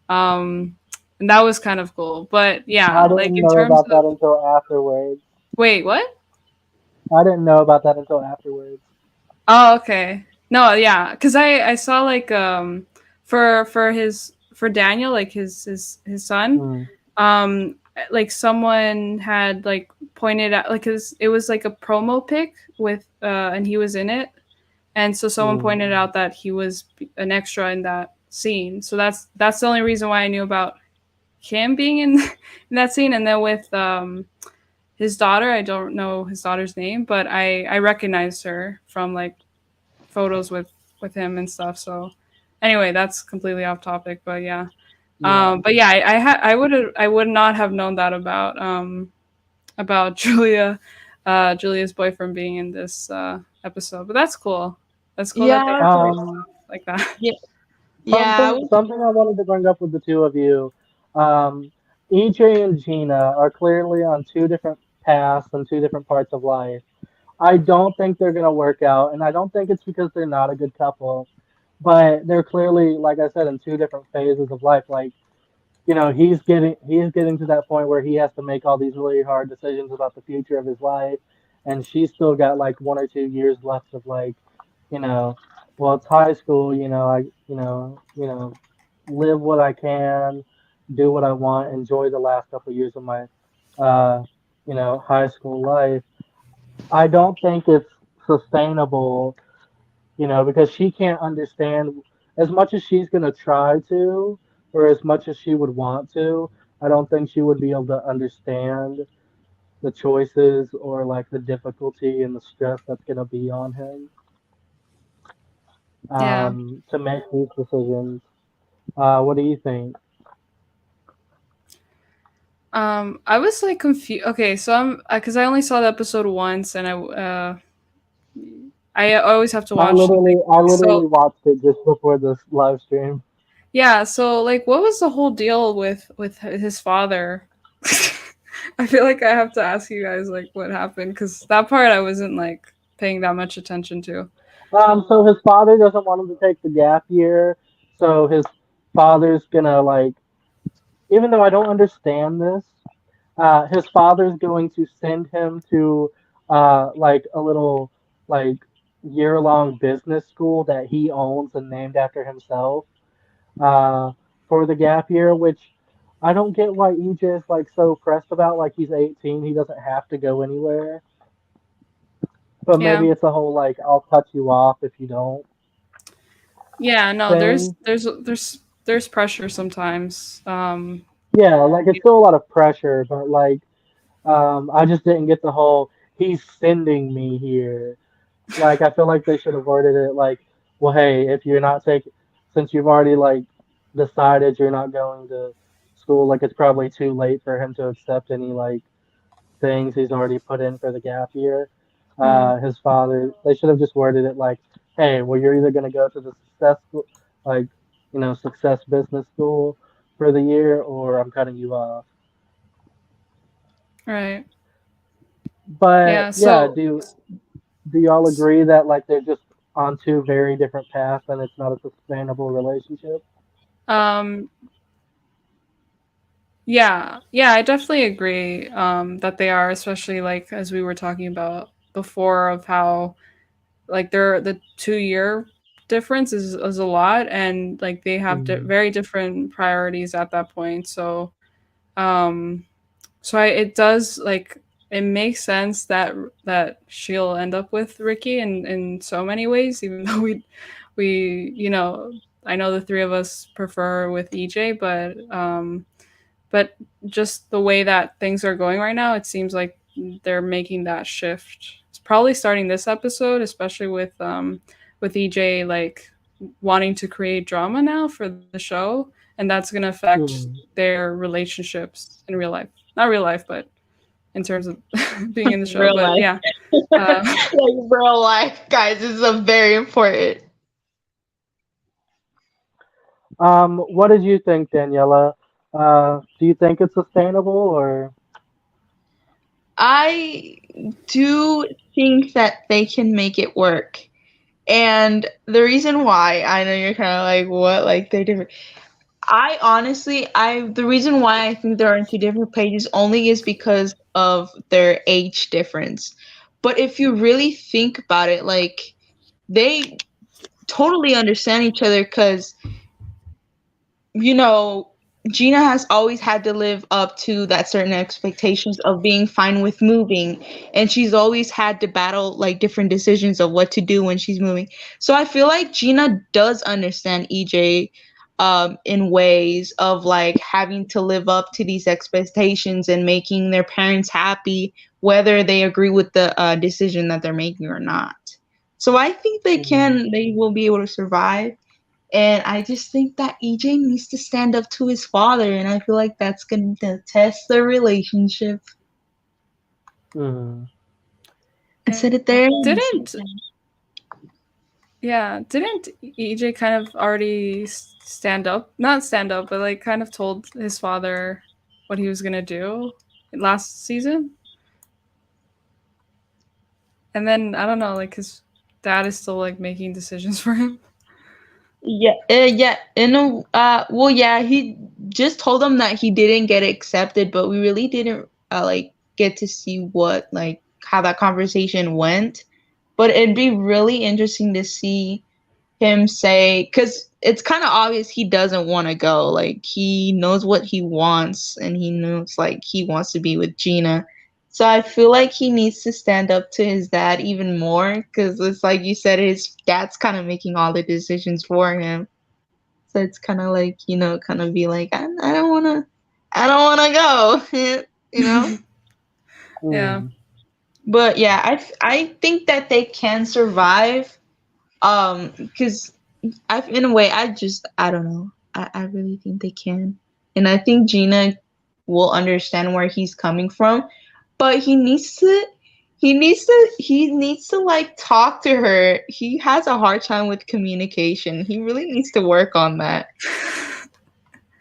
um, and that was kind of cool. But yeah, I like didn't in know terms about of that until afterwards. wait, what? I didn't know about that until afterwards. Oh, okay. No, yeah, because I saw like for Daniel, like his son, Hmm. like someone had like pointed out like cause it was like a promo pic with and he was in it, and so someone Hmm. pointed out that he was an extra in that scene. So that's the only reason why I knew about him being in in that scene. And then with his daughter, I don't know his daughter's name, but I recognized her from like photos with him and stuff. So anyway, that's completely off topic, but yeah. Yeah. But yeah, I would not have known that about Julia's boyfriend being in this episode. But that's cool. That's cool that they yeah, do Um. stuff like that. yeah, yeah. Something I wanted to bring up with the two of you. Um, EJ and Gina are clearly on two different paths and two different parts of life. I don't think they're gonna work out, and I don't think it's because they're not a good couple, but they're clearly, like I said, in two different phases of life. Like, he's getting to that point where he has to make all these really hard decisions about the future of his life, and she's still got like 1 or 2 years left of like, you know, well, it's high school, live what I can, do what I want, enjoy the last couple of years of my, uh, high school life. I don't think it's sustainable, because she can't understand as much as she's going to try to, or as much as she would want to. I don't think she would be able to understand the choices or like the difficulty and the stress that's going to be on him Yeah. to make these decisions. What do you think? I was like confused. Okay, so I'm because I only saw the episode once, and I always have to watch like I so literally watched it just before this live stream. Yeah, so like what was the whole deal with his father? I feel like I have to ask you guys like what happened cuz that part I wasn't like paying that much attention to. So his father doesn't want him to take the gap year. So his father's gonna like, even though I don't understand this, his father's going to send him to like a little like year-long business school that he owns and named after himself uh, for the gap year, which I don't get why EJ is like so pressed about. Like he's 18, he doesn't have to go anywhere. But Yeah. maybe it's a whole like I'll cut you off if you don't Yeah, no, thing. there's pressure sometimes. Yeah, like it's still a lot of pressure, but like I just didn't get the whole he's sending me here. Like I feel like they should have worded it like, well, hey, if you're not taking, since you've already like decided you're not going to school, like it's probably too late for him to accept any like things he's already put in for the gap year. mm, His father, they should have just worded it like, hey, well, you're either going to go to the success school, like, success business school for the year, or I'm cutting you off. right. But Yeah, yeah, so do y'all agree that like they're just on two very different paths and it's not a sustainable relationship? um yeah, yeah, I definitely agree that they are, especially like as we were talking about before of how like they're the 2 year difference is a lot and like they have Mm, very different priorities at that point. Um it does like it makes sense that she'll end up with Ricky in so many ways, even though we I know the three of us prefer with EJ, but just the way that things are going right now, it seems like they're making that shift. It's probably starting this episode, especially with EJ like wanting to create drama now for the show, and that's going to affect mm. their relationships in real life. Not real life, but in terms of being in the show. Real But life. yeah, uh, Like real life, guys. This is a very important. What did you think, Daniela? Do you think it's sustainable or? I do think that they can make it work. And the reason why, I know you're kind of like, what? Like, they're different. The reason why I think they're on two different pages only is because of their age difference. But if you really think about it, like, they totally understand each other because you know, Gina has always had to live up to that certain expectations of being fine with moving, and she's always had to battle like different decisions of what to do when she's moving. So I feel like Gina does understand EJ in ways of like having to live up to these expectations and making their parents happy, whether they agree with the decision that they're making or not. So I think Mm, they will be able to survive, and I just think that EJ needs to stand up to his father, and I feel like that's going to test their relationship. mm. I said it there. And I said it didn't yeah didn't EJ kind of already stand up, not stand up, but like kind of told his father what he was gonna do last season, and then I don't know, like his dad is still like making decisions for him. yeah, yeah. Well, yeah. He just told them that he didn't get accepted, but we really didn't like get to see what like how that conversation went. But it'd be really interesting to see him say, because it's kind of obvious he doesn't want to go. Like he knows what he wants, and he knows like he wants to be with Gina. So I feel like he needs to stand up to his dad even more, because it's like you said, his dad's kind of making all the decisions for him. So it's kind of like, kind of be like, I don't want to go, you know. Yeah. Mm, But yeah, I think that they can survive. Because I, in a way, I don't know. I really think they can, and I think Gina will understand where he's coming from, but he needs to like talk to her. He has a hard time with communication. He really needs to work on that.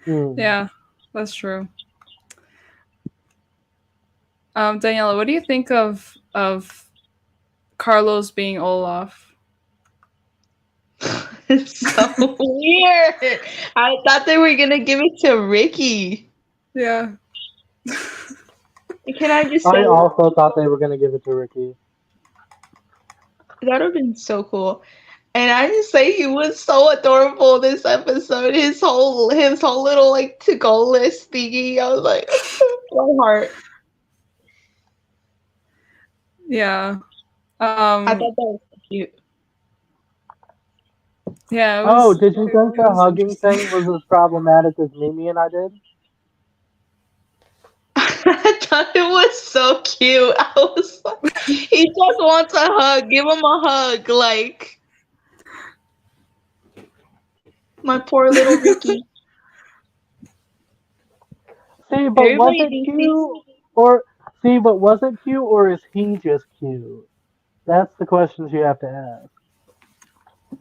Hmm. Yeah, that's true. Daniela, what do you think of Carlos being Olaf? It's so weird. I thought they were gonna give it to Ricky. Yeah. Can I just say I also thought they were gonna give it to Ricky. that would have been so cool? And I just say he was so adorable this episode. His whole little like to go list thingy. I was like, my heart. Yeah. I thought Um that was cute. yeah, Oh, did you think it the was hugging interesting. thing was as problematic as Mimi and I did? I thought it was so cute. I was like, he just wants a hug. Give him a hug. Like my poor little Ricky. See, but was Everybody it thinks he's cute? Or see, but was it cute or is he just cute? That's the questions you have to ask.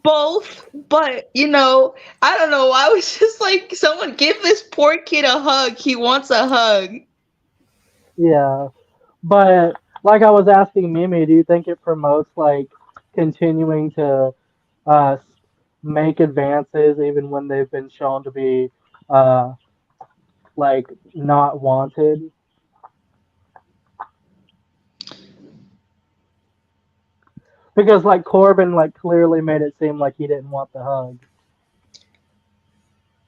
both, but I don't know. I was just like, someone give this poor kid a hug. He wants a hug. Yeah. But like I was asking Mimi, do you think it promotes like continuing to uh, make advances even when they've been shown to be uh, like not wanted? Because like Corbin like clearly made it seem like he didn't want the hug.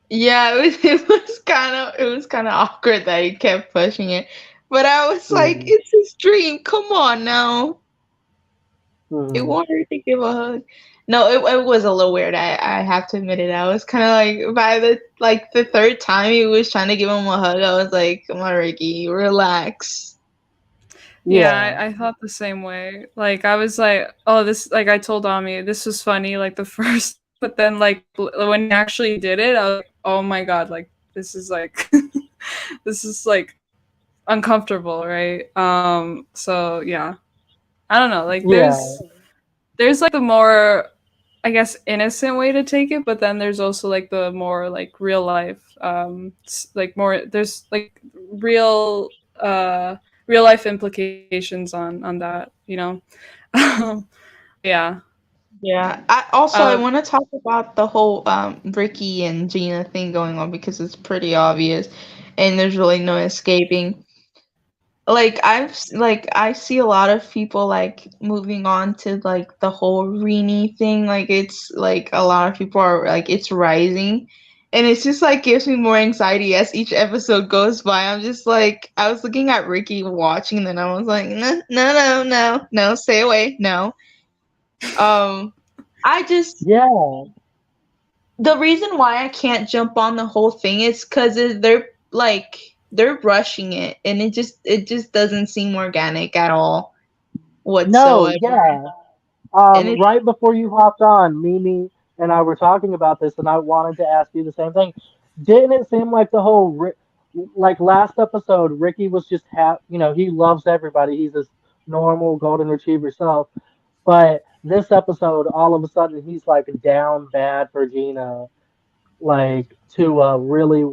Yeah, it was kind of awkward that he kept pushing it. But I was like, Mm-hmm. it's his dream. Come on now. It Mm-hmm. wanted to give a hug. No, it was a little weird. I have to admit it. I was kind of like by the third time he was trying to give him a hug, I was like, "Come on, Ricky, relax." Yeah, Yeah. I thought the same way. Like I was like, oh, this like I told Ami this was funny like the first, but then like when he actually did it, I was like, oh my god, like this is like this is like uncomfortable, right? So yeah. I don't know, like Yeah. there's like the more I guess innocent way to take it, but then there's also like the more like real life like more there's like real real life implications on that, you know. Yeah. Yeah. I Um want to talk about the whole Ricky and Gina thing going on because it's pretty obvious, and there's really no escaping. Like I see a lot of people like moving on to like the whole Rini thing. Like it's like a lot of people are like it's rising, and it's just like gives me more anxiety as each episode goes by. I'm just like I was looking at Ricky watching, and then I was like, no, no, no, no, no, stay away, no. Um, I just Yeah. the reason why I can't jump on the whole thing is because they're rushing it, and it just doesn't seem organic at all No, whatsoever. yeah. And it's Right before you hopped on, Mimi and I were talking about this, and I wanted to ask you the same thing. Didn't it seem like the whole, like last episode, Ricky was just he loves everybody. He's this normal golden retriever self. But this episode, all of a sudden, he's like down bad for Gina, like to a really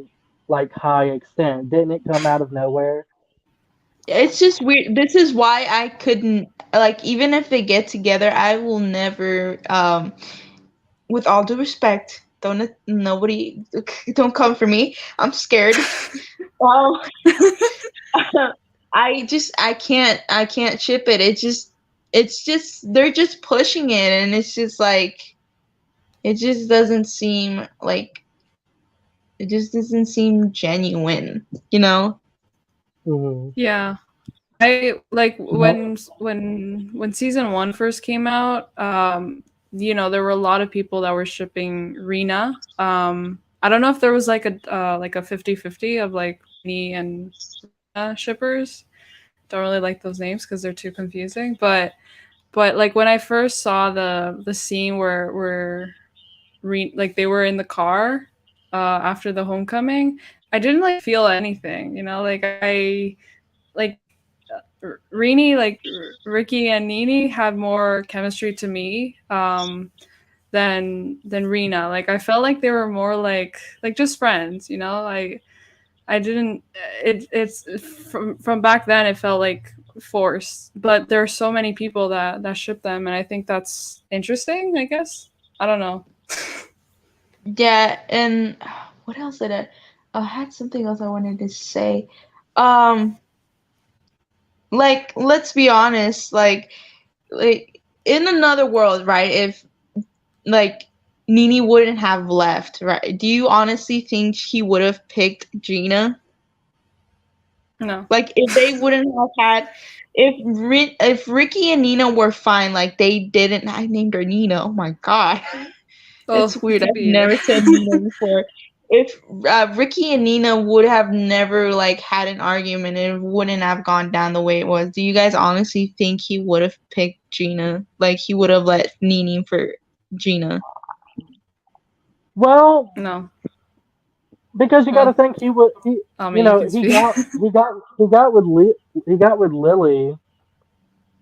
like high extent. Didn't it come out of nowhere? it's just weird. This is why I couldn't like even if they get together, I will never with all due respect, don't nobody don't come for me. I'm scared. Um, I can't ship it. It's just they're just pushing it, and it's just like it just doesn't seem like it just doesn't seem genuine, you know? Hmm. yeah. I like No. when season 1 first came out, you know, there were a lot of people that were shipping Rena. I don't know if there was like a 50-50 of like me and shippers. Don't really like those names because they're too confusing. But like when I first saw the scene where like they were in the car after the homecoming, I didn't like feel anything. You know, like I like Ricky and Nini had more chemistry to me than Rena. Like I felt like they were more like just friends, you know. I didn't. It's from back then. It felt like forced, but there are so many people that ship them, and I think that's interesting. I guess I don't know. Yeah, and what else did I had something else I wanted to say. Um, like let's be honest, like in another world, right? If like Nini wouldn't have left, right? Do you honestly think he would have picked Gina? No. Like if they wouldn't have had, if Ricky and Nina were fine, like they didn't. I named her Nina. Oh my god, Oh, it's it weird. could I've be either. never said Nina before. If Ricky and Nina would have never like had an argument, it wouldn't have gone down the way it was. Do you guys honestly think he would have picked Gina? Like he would have let Nini for Gina? Well, No. because you got to Well, think he would. I mean, you can speak. He got with Lily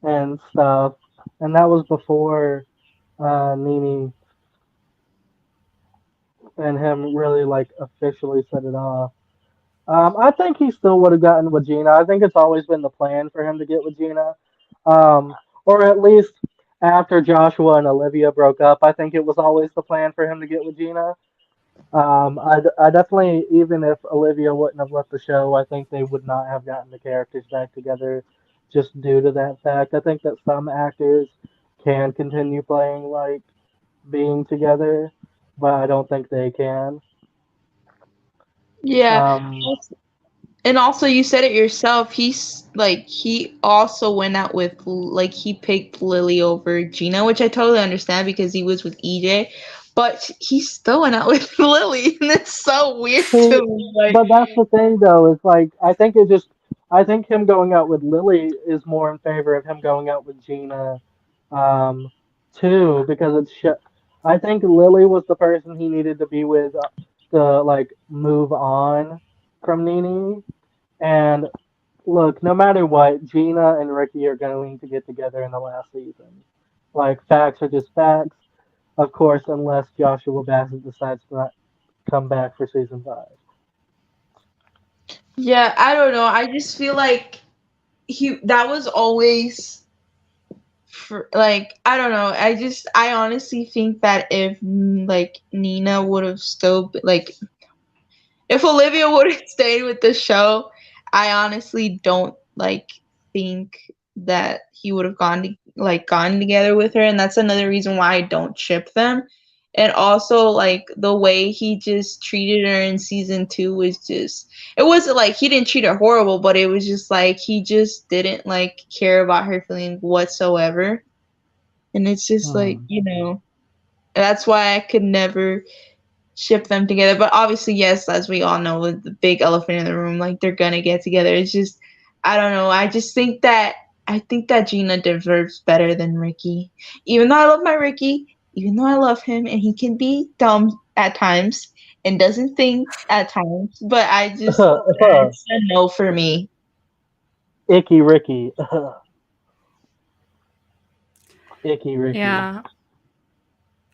and stuff, and that was before Nini and him really like officially set it off. I think he still would have gotten with Gina. I think it's always been the plan for him to get with Gina, um, or at least after Joshua and Olivia broke up. I think it was always the plan for him to get with Gina. I definitely, even if Olivia wouldn't have left the show, I think they would not have gotten the characters back together just due to that fact. I think that some actors can continue playing like being together, but I don't think they can. Yeah. Um, And also, you said it yourself. He's like he also went out with like he picked Lily over Gina, which I totally understand because he was with EJ. But he still went out with Lily, and it's so weird See, to me. Like, but that's the thing though, is like I think him going out with Lily is more in favor of him going out with Gina, um, too, because I think Lily was the person he needed to be with to like move on from Nene. And look, no matter what, Gina and Ricky are going to get together in the last season. Like facts are just facts, of course, unless Joshua Bassett decides to not come back for season 5. yeah, I don't know. I just feel like he that was always for like I don't know. I honestly think that if like Nina would have still like if Olivia would have stayed with the show, I honestly don't like think that he would have gone together with her, and that's another reason why I don't ship them. And also like the way he just treated her in season 2 was just it wasn't like he didn't treat her horrible, but it was just like he just didn't like care about her feeling whatsoever. And it's just like, Hmm. that's why I could never ship them together. But obviously, yes, as we all know, with the big elephant in the room, like they're gonna get together. It's just, I don't know. I think that Gina deserves better than Ricky. Even though I love my Ricky, even though I love him, and he can be dumb at times and doesn't think at times, but it's a no for me. Icky Ricky. Icky Ricky. Yeah,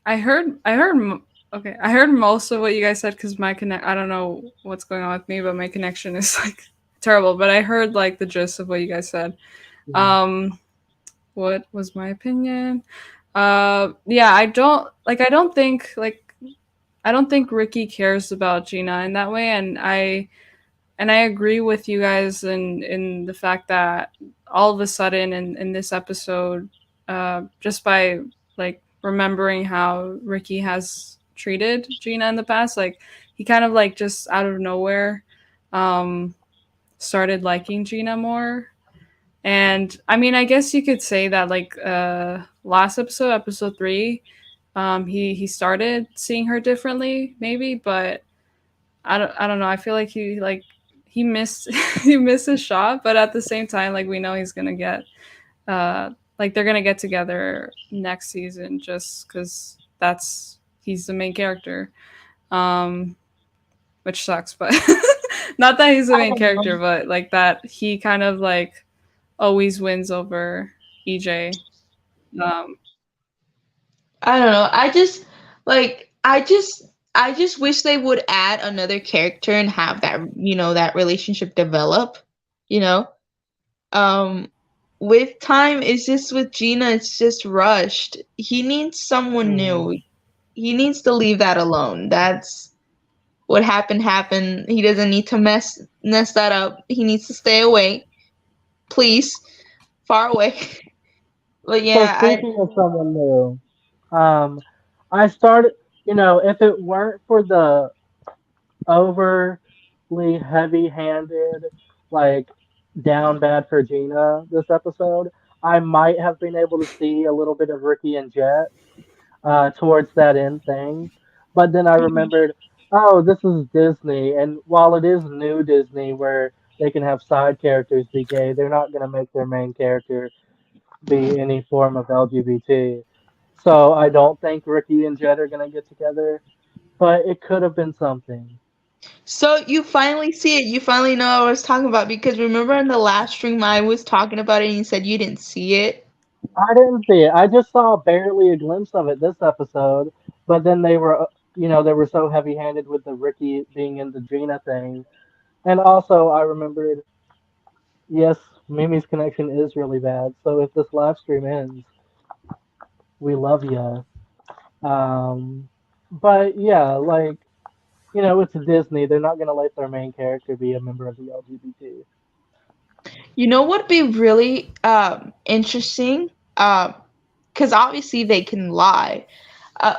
I heard. Okay, I heard most of what you guys said because my connect. I don't know what's going on with me, but my connection is like terrible. But I heard like the gist of what you guys said. Hmm. Um, what was my opinion? Yeah, I don't think I don't think Ricky cares about Gina in that way, and I agree with you guys in the fact that all of a sudden in this episode, just by like remembering how Ricky has treated Gina in the past, like he kind of like just out of nowhere um, started liking Gina more. And I mean, I guess you could say that like last episode, episode 3, he started seeing her differently, maybe, but I don't know. I feel like he missed he missed his shot, but at the same time, like we know he's gonna get like they're gonna get together next season just because that's he's the main character, um, which sucks, but not that he's the I main don't character, know. but like that he kind of like always wins over EJ. Um, I don't know. I just wish they would add another character and have that that relationship develop. You know, um, with time, it's just with Gina, it's just rushed. He needs someone new. Mm. He needs to leave that alone. That's what happened. He doesn't need to mess that up. He needs to stay away, please, far away. But So yeah, I speaking of someone new, um, I started. If it weren't for the overly heavy-handed, like down bad for Gina this episode, I might have been able to see a little bit of Ricky and Jet towards that end thing. But then I remembered, oh, this is Disney, and while it is new Disney where they can have side characters be gay, they're not going to make their main character be any form of LGBT. So I don't think Ricky and Jet are going to get together, but it could have been something. So you finally see it. You finally know what I was talking about because remember in the last stream I was talking about it and you said you didn't see it. I didn't see it. I just saw barely a glimpse of it this episode, but then they were so heavy-handed with the Ricky being in the Gina thing. And also, I remembered, yes, Mimi's connection is really bad. So if this live stream ends, we love ya. Um, but yeah, like it's Disney. They're not gonna let their main character be a member of the LGBT. You know what would be really interesting? Because obviously they can lie.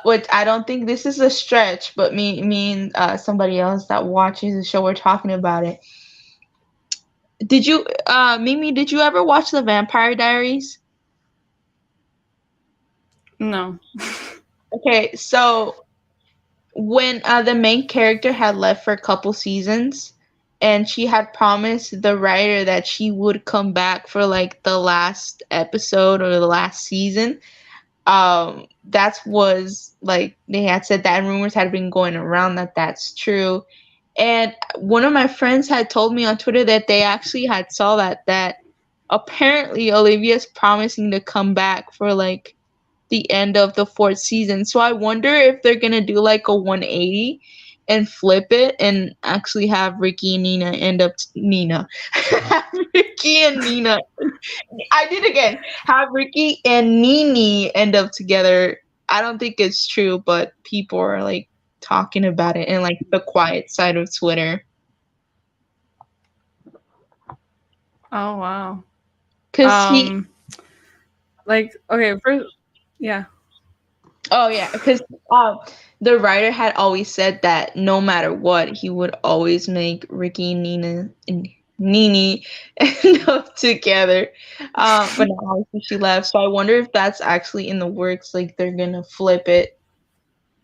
Which I don't think this is a stretch, but me and somebody else that watches the show were talking about it. Did you, Mimi? Did you ever watch the Vampire Diaries? no. Okay, so when the main character had left for a couple seasons and she had promised the writer that she would come back for like the last episode or the last season, that was like they had said that, and rumors had been going around that that's true. And one of my friends had told me on Twitter that they actually had saw that apparently Olivia's promising to come back for like the end of the fourth season. So I wonder if they're gonna do like a 180 and flip it and actually have Ricky and Nina end up Nina. Have Ricky and Nina. I did again. Have Ricky and Nini end up together. I don't think it's true, but people are like talking about it in like the quiet side of Twitter. Oh wow. Cause he Um, like okay, first, yeah. Oh yeah, because the writer had always said that no matter what, he would always make Ricky and Nina and Nini end up together. But now obviously she left, so I wonder if that's actually in the works. Like they're gonna flip it,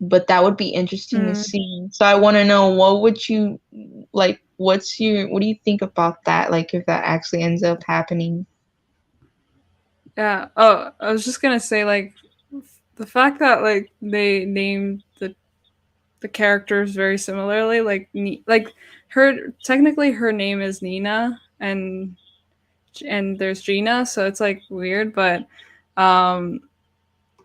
but that would be interesting to Mm, see. So I want to know what would you like? What do you think about that? Like if that actually ends up happening. yeah. Oh, I was just gonna say like the fact that like they named the characters very similarly, like her technically her name is Nina and there's Gina, so it's like weird, but um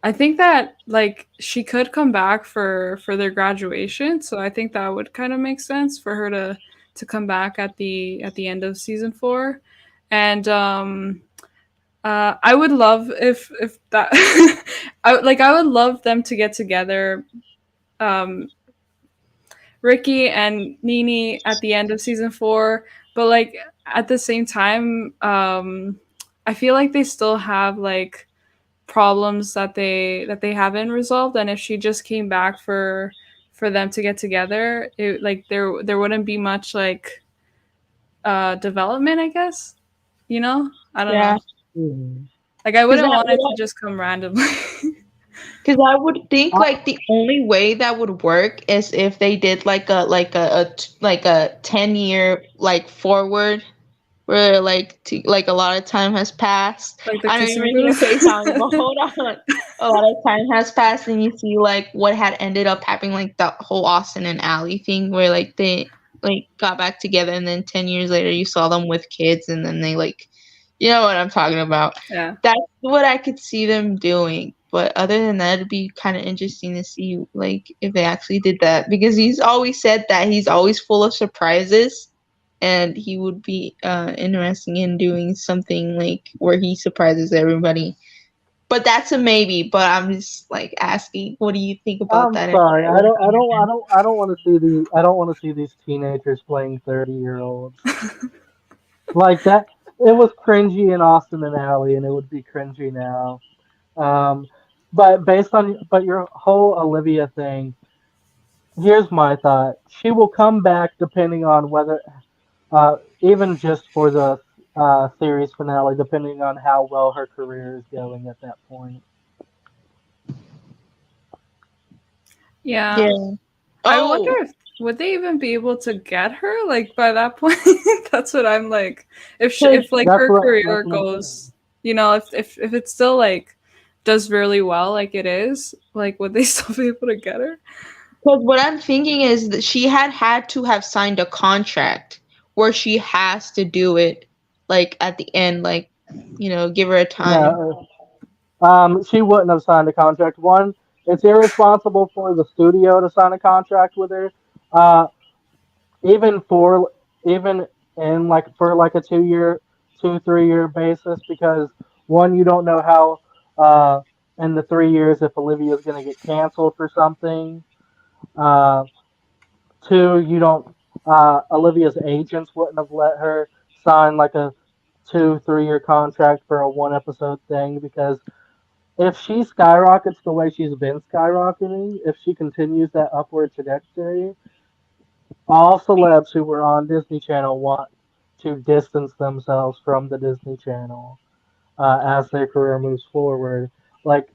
I think that like she could come back for their graduation, so I think that would kind of make sense for her to come back at the end of season 4. And I would love if that I would love them to get together, um Ricky and Nini at the end of season 4, but like at the same time I feel like they still have like problems that they haven't resolved, and if she just came back for them to get together, it like there wouldn't be much like development, I guess. I don't Yeah, know. Mhm. Like I because wouldn't want it to just come randomly. Because I would think I, like the only way that would work is if they did like a 10-year like forward where like a lot of time has passed. Like the I know you're kissing making a booth. face on me, but hold on. A lot of time has passed and you see like what had ended up happening, like the whole Austin and Ally thing where like they like got back together and then 10 years later you saw them with kids and then they like You know what I'm talking about. Yeah. That's what I could see them doing. But other than that, it'd be kind of interesting to see like if they actually did that because he's always said that he's always full of surprises, and he would be interesting in doing something like where he surprises everybody. But that's a maybe. But I'm just like asking, what do you think about I'm that? And sorry. what I don't want to see these. I don't want to see these teenagers playing 30-year-olds like that. It was cringy in Austin and Alley, and it would be cringy now. Um, but but your whole Olivia thing, here's my thought. She will come back depending on whether, even just for the series finale, depending on how well her career is going at that point. Yeah. Yeah. I wonder Oh, if would they even be able to get her like by that point? That's what I'm like. because If like her That's career what I'm saying. goes, if it still like does really well like it is, like would they still be able to get her? what I'm thinking is that she had to have signed a contract where she has to do it, like at the end, like give her a time. No, she wouldn't have signed a contract. One, it's irresponsible for the studio to sign a contract with her. Uh, even for even in like for like a 2 year, 2 3 year basis, because one, you don't know how in the 3 years if Olivia's gonna get canceled for something. Uh, Two, you don't. Olivia's agents wouldn't have let her sign like a 2 3 year contract for a one episode thing because if she skyrockets the way she's been skyrocketing, if she continues that upward trajectory, all celebs who were on Disney Channel want to distance themselves from the Disney Channel as their career moves forward. Like,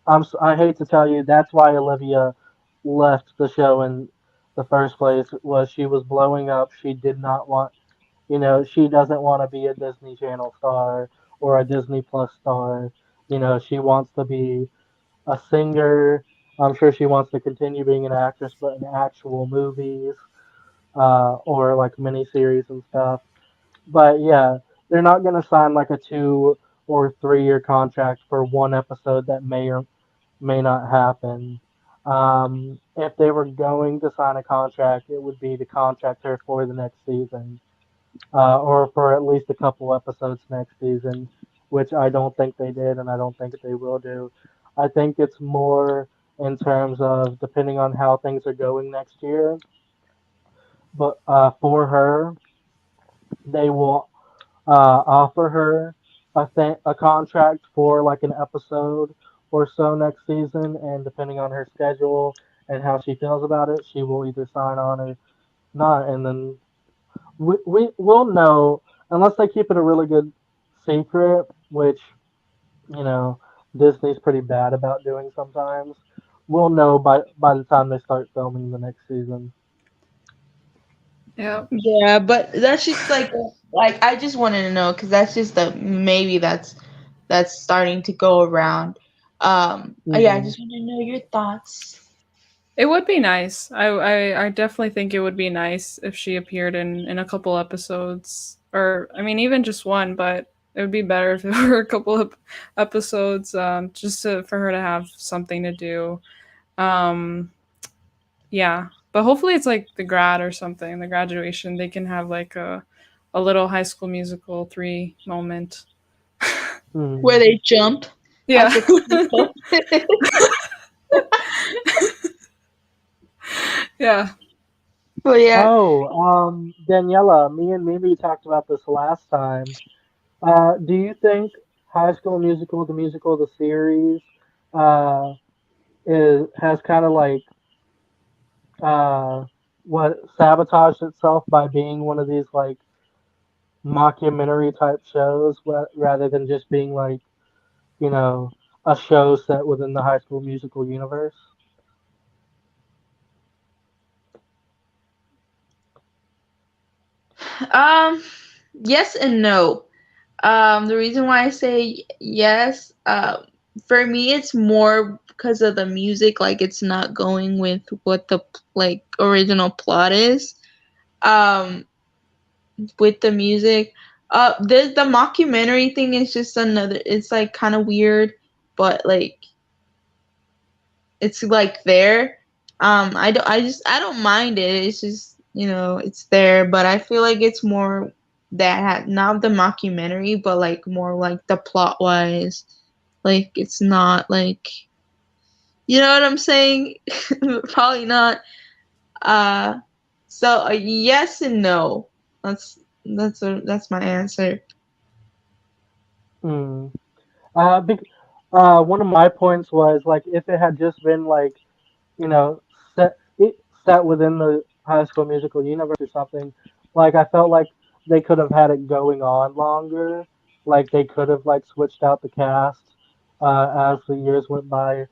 I hate to tell you, that's why Olivia left the show in the first place. Was she was blowing up? She did not want, she doesn't want to be a Disney Channel star or a Disney Plus star. She wants to be a singer. I'm sure she wants to continue being an actress, but in actual movies or like miniseries and stuff. But yeah, they're not going to sign like a 2 or 3 year contract for one episode that may or may not happen. If they were going to sign a contract, it would be to contract her for the next season, or for at least a couple episodes next season, which I don't think they did, and I don't think they will do. I think it's more in terms of depending on how things are going next year. But for her, they will offer her a contract for like an episode or so next season, and depending on her schedule and how she feels about it, she will either sign on or not, and then we will know unless they keep it a really good secret, which you know Disney's pretty bad about doing sometimes. We'll know by the time they start filming the next season. Yeah. Yeah, but that's just like I just wanted to know because that's just the maybe that's starting to go around. Yeah, I Hmm. just want to know your thoughts. It would be nice. I definitely think it would be nice if she appeared in a couple episodes, or I mean, even just one. But it would be better if it were a couple of episodes, for her to have something to do. Um, yeah, but hopefully it's like the grad or something, the graduation. They can have like a little High School Musical 3 moment. Where Hmm. they jump Yeah, at the cliff. yeah. But yeah, Oh, Daniela, me and Mimi talked about this last time. Do you think High School Musical, the musical, the series, uh, has kind of like uh, what sabotaged itself by being one of these like mockumentary type shows, rather than just being like you know a show set within the High School Musical universe? um, yes and no. The reason why I say yes, for me, it's more because of the music. Like, it's not going with what the like original plot is. Um, with the music. the mockumentary thing is just another. It's like kind of weird, but like it's like there. I don't mind it. It's just it's there, but I feel like it's more that not the mockumentary, but like more like the plot wise. Like it's not like you know what I'm saying. Probably not. Uh, so yes and no. That's my answer. Mm. Bec- one of my points was like if it had just been like you know set within the High School Musical universe or something, like I felt like they could have had it going on longer. Like they could have like switched out the cast as the years went by,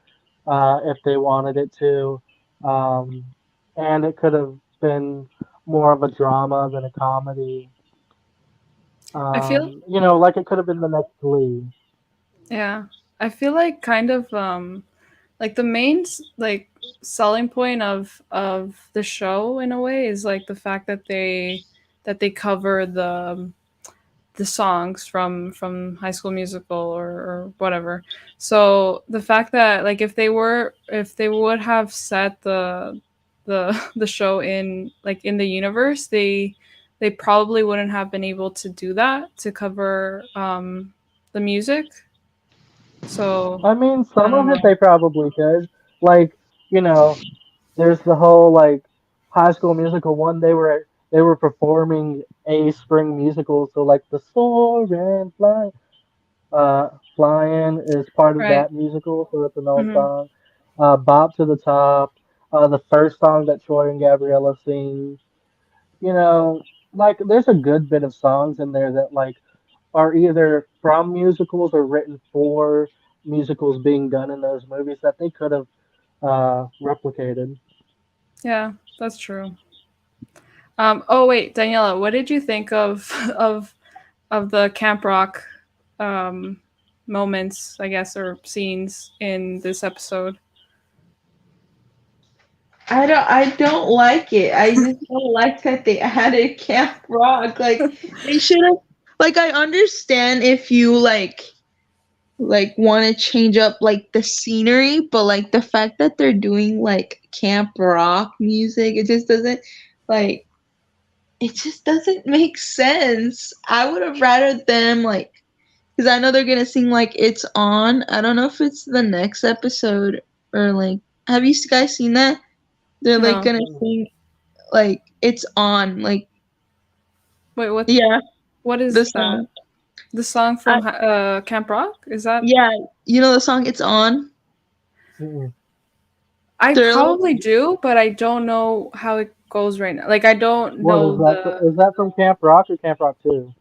if they wanted it to, um, and it could have been more of a drama than a comedy. I feel Like it could have been the next Glee. yeah. I feel like kind of like the main like selling point of the show in a way is like the fact that they cover the songs from High School Musical or whatever. So the fact that like if they would have set the show in like in the universe, they probably wouldn't have been able to do that to cover the music. So I mean, I some don't of it know. they probably could. Like, you know, there's the whole like High School Musical one. They were performing a spring musical, so like the soaring flying is part of Right. that musical, so it's an old Hmm. song. Bop to the Top, the first song that Troy and Gabriella sing. You know, like there's a good bit of songs in there that like are either from musicals or written for musicals being done in those movies that they could have replicated. Yeah, that's true. Oh wait, Daniela, what did you think of of the Camp Rock um, moments, I guess, or scenes in this episode? I don't like it. I just don't like that they added Camp Rock. Like they should have like I understand if you like want to change up like the scenery, but like the fact that they're doing like Camp Rock music, like it just doesn't make sense. I would have rather them like because I know they're gonna sing like "It's On." I don't know if it's the next episode or like. Have you guys seen that? They're like No. gonna sing like "It's On." Like Wait, yeah, what the is that? song. The song I, from Camp Rock? Is that? yeah, you know the song "It's On." Mm-mm. I They're like, probably do, but I don't know how it goes right now. Like I don't What is know that? the. Is that from Camp Rock or Camp Rock 2?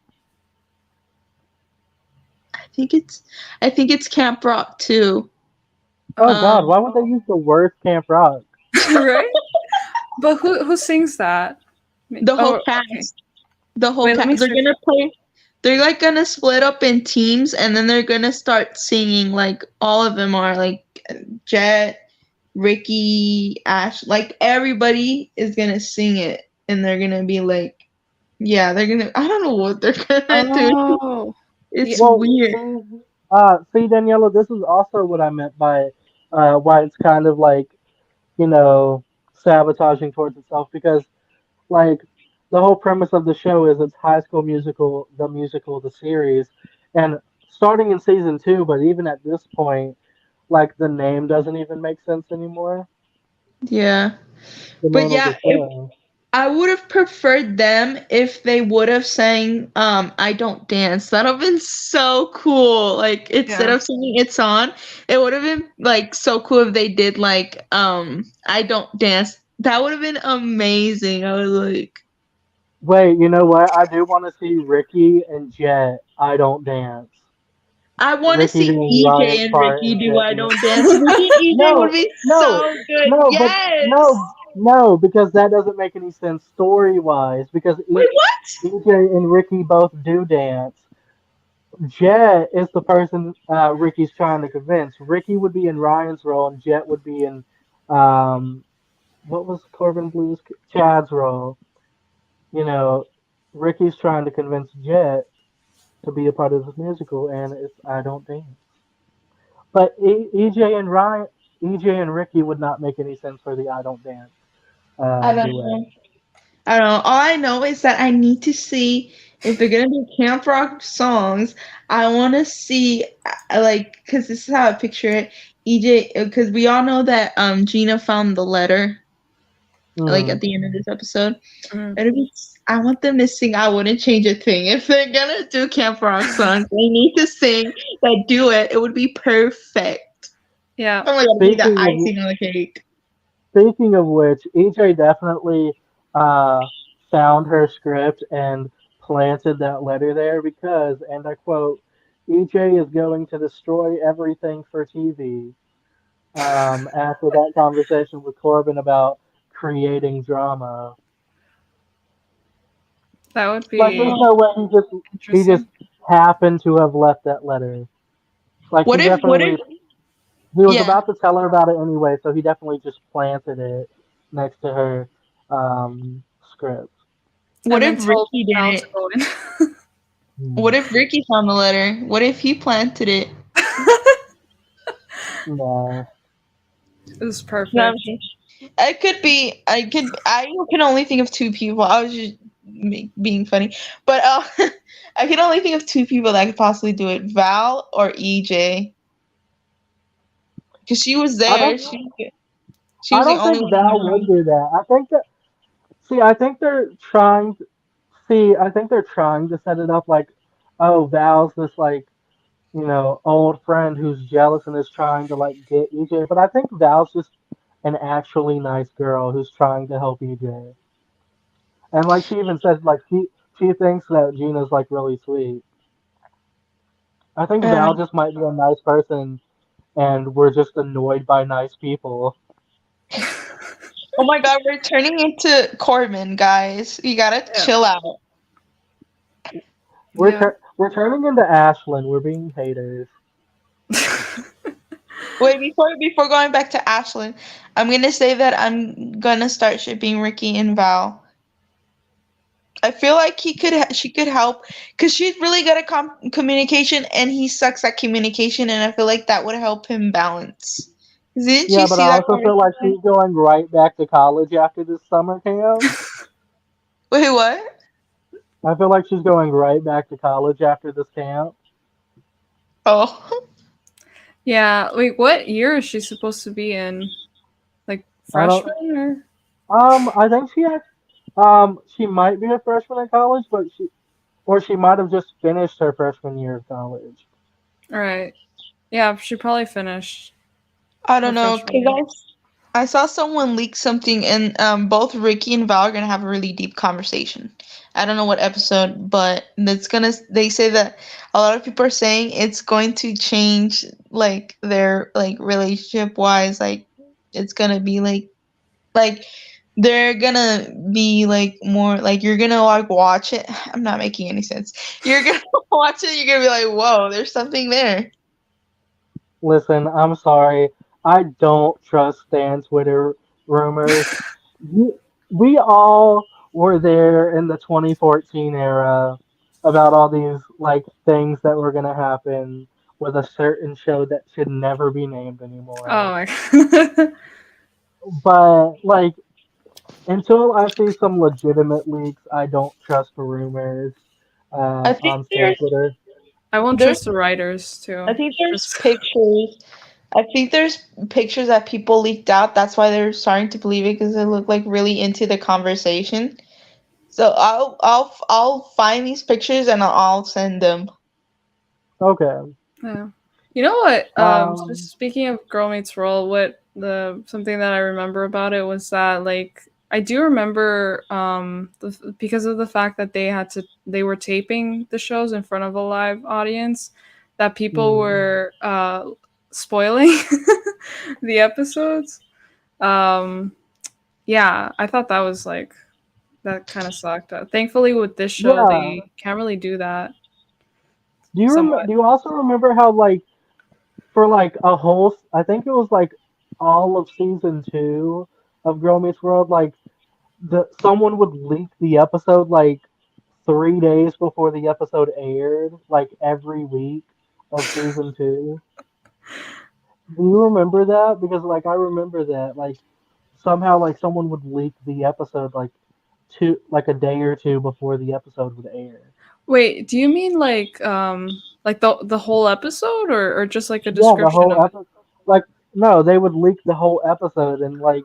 I think it's I think it's Camp Rock too. Oh God, Um, why would they use the worst Camp Rock? Right? But who sings that? the whole Oh, okay. cast, the whole Wait, let cast. me They're search. gonna play. They're like gonna split up in teams, and then they're gonna start singing. Like all of them are like Jet, Ricky, Ash. Like everybody is gonna sing it, and they're gonna be like, yeah, they're gonna. I don't know what they're gonna do. Oh, yeah. It's Well, weird. see, Daniela, this is also what I meant by why it's kind of like you know sabotaging towards itself because like the whole premise of the show is it's High School Musical, the series, and starting in season 2, but even at this point, like the name doesn't even make sense anymore. Yeah, The but name of yeah, the show. I would have preferred them if they would have sang "I Don't Dance." That would have been so cool. Like instead Yeah. of singing "It's On," it would have been like so cool if they did like "I Don't Dance." That would have been amazing. I was like, Wait, you know what? I do want to see Ricky and Jet. I don't dance. I want to Ricky see doing EJ Ryan's and part Ricky and do Jet "I doing. Don't Dance." Ricky and EJ would No, be no, so good. no, but Yes. no, because that doesn't make any sense story wise. Because Wait, what? EJ and Ricky both do dance. Jet is the person Ricky's trying to convince. Ricky would be in Ryan's role, and Jet would be in um, what was Corbin Blue's Chad's role. You know, Ricky's trying to convince Jet. to be a part of this musical, and it's I Don't Dance. But EJ and Ryan, EJ and Ricky would not make any sense for the I Don't Dance I don't duet. know. I don't know. All I know is that I need to see if they're gonna do camp rock songs. I want to see like because this is how I picture it. EJ, because we all know that Gina found the letter like Hmm. at the end of this episode. Mhm. I want them to sing "I Wouldn't Change a Thing." If they're gonna do camp rock songs, they need to sing that duet. It would be perfect. Yeah. Oh my god, it'd be the Speaking of icing on the cake. Speaking of which, EJ definitely uh, found her script and planted that letter there because, and I quote, EJ is going to destroy everything for TV. After that conversation with Corbin about creating drama, That would like there's be no way he just interesting. happened to have left that letter. Like he What if, definitely he was yeah. about to tell her about it anyway, so he definitely just planted it next to her script. What And then if told Ricky did Val to it? go in. Hmm. What if Ricky found the letter? What if he planted it? No. It was No, perfect. I could be. I can only think of two people. I was just being funny, but I can only think of two people that could possibly do it: Val or EJ, because she was I there. don't She I was the don't only think one in the Val would room. do that. I think they're trying I think they're trying to set it up like, oh, Val's this like, old friend who's jealous and is trying to like get EJ. But I think Val's just an actually nice girl who's trying to help EJ. And like she even says like she thinks that Gina's like really sweet. I think Uh, Val just might be a nice person and we're just annoyed by nice people. oh my God, we're turning into Corbin, guys. You gotta Yeah. chill out. Yeah. We're turning into Ashlyn. We're being haters. Wait, before going back to Ashlyn, I'm gonna say that I'm gonna start shipping Ricky and Val. I feel like she could help because she's really good at communication and he sucks at communication, and I feel like that would help him balance. Didn't Yeah, you but I see that also feel like conversation? she's going right back to college after this summer camp. Wait, what? I feel like she's going right back to college after this camp. Oh, Yeah. Wait, what year is she supposed to be in? Like I don't. freshman or? I think she might be a freshman in college, or she might have just finished her freshman year of college. All right. Yeah, she probably finished I her don't know, freshman year. I saw someone leak something, and both Ricky and Val are gonna have a really deep conversation. I don't know what episode, but that's gonna. They say that a lot of people are saying it's going to change, like their like relationship wise. Like it's gonna be like they're gonna be like more like you're gonna like watch it. I'm not making any sense. You're gonna watch it. You're gonna be like, whoa, there's something there. Listen, I'm sorry. I don't trust Stan Twitter rumors. We, we all were there in the 2014 era about all these like things that were gonna happen with a certain show that should never be named Oh anymore. my god. But like until I see some legitimate leaks, I don't trust the rumors I think on Stan Twitter. I won't there's trust the writers I too. think there's Just pictures. I think there's pictures that people leaked out. That's why they're starting to believe it because they look like really into the conversation. So I'll find these pictures and I'll send them. Okay. yeah. You know what? Just Um. speaking of Girl Meets World, what the something that I remember about it was that like I do remember because of the fact that they were taping the shows in front of a live audience, that people hmm. were spoiling the episodes. Um, yeah, I thought that was like that kind of sucked. Thankfully, with this show, Yeah. they can't really do that Do somewhat. you also remember how like for like a whole I think it was like all of season 2 of Girl Meets World like the someone would leak the episode like 3 days before the episode aired, like every week of season two. Do you remember that? Because like I remember that like somehow like someone would leak the episode like a day or two before the episode would air. Wait, do you mean like the whole episode, or just like a Yeah, the description whole of it? episode. Like no, they would leak the whole episode, and like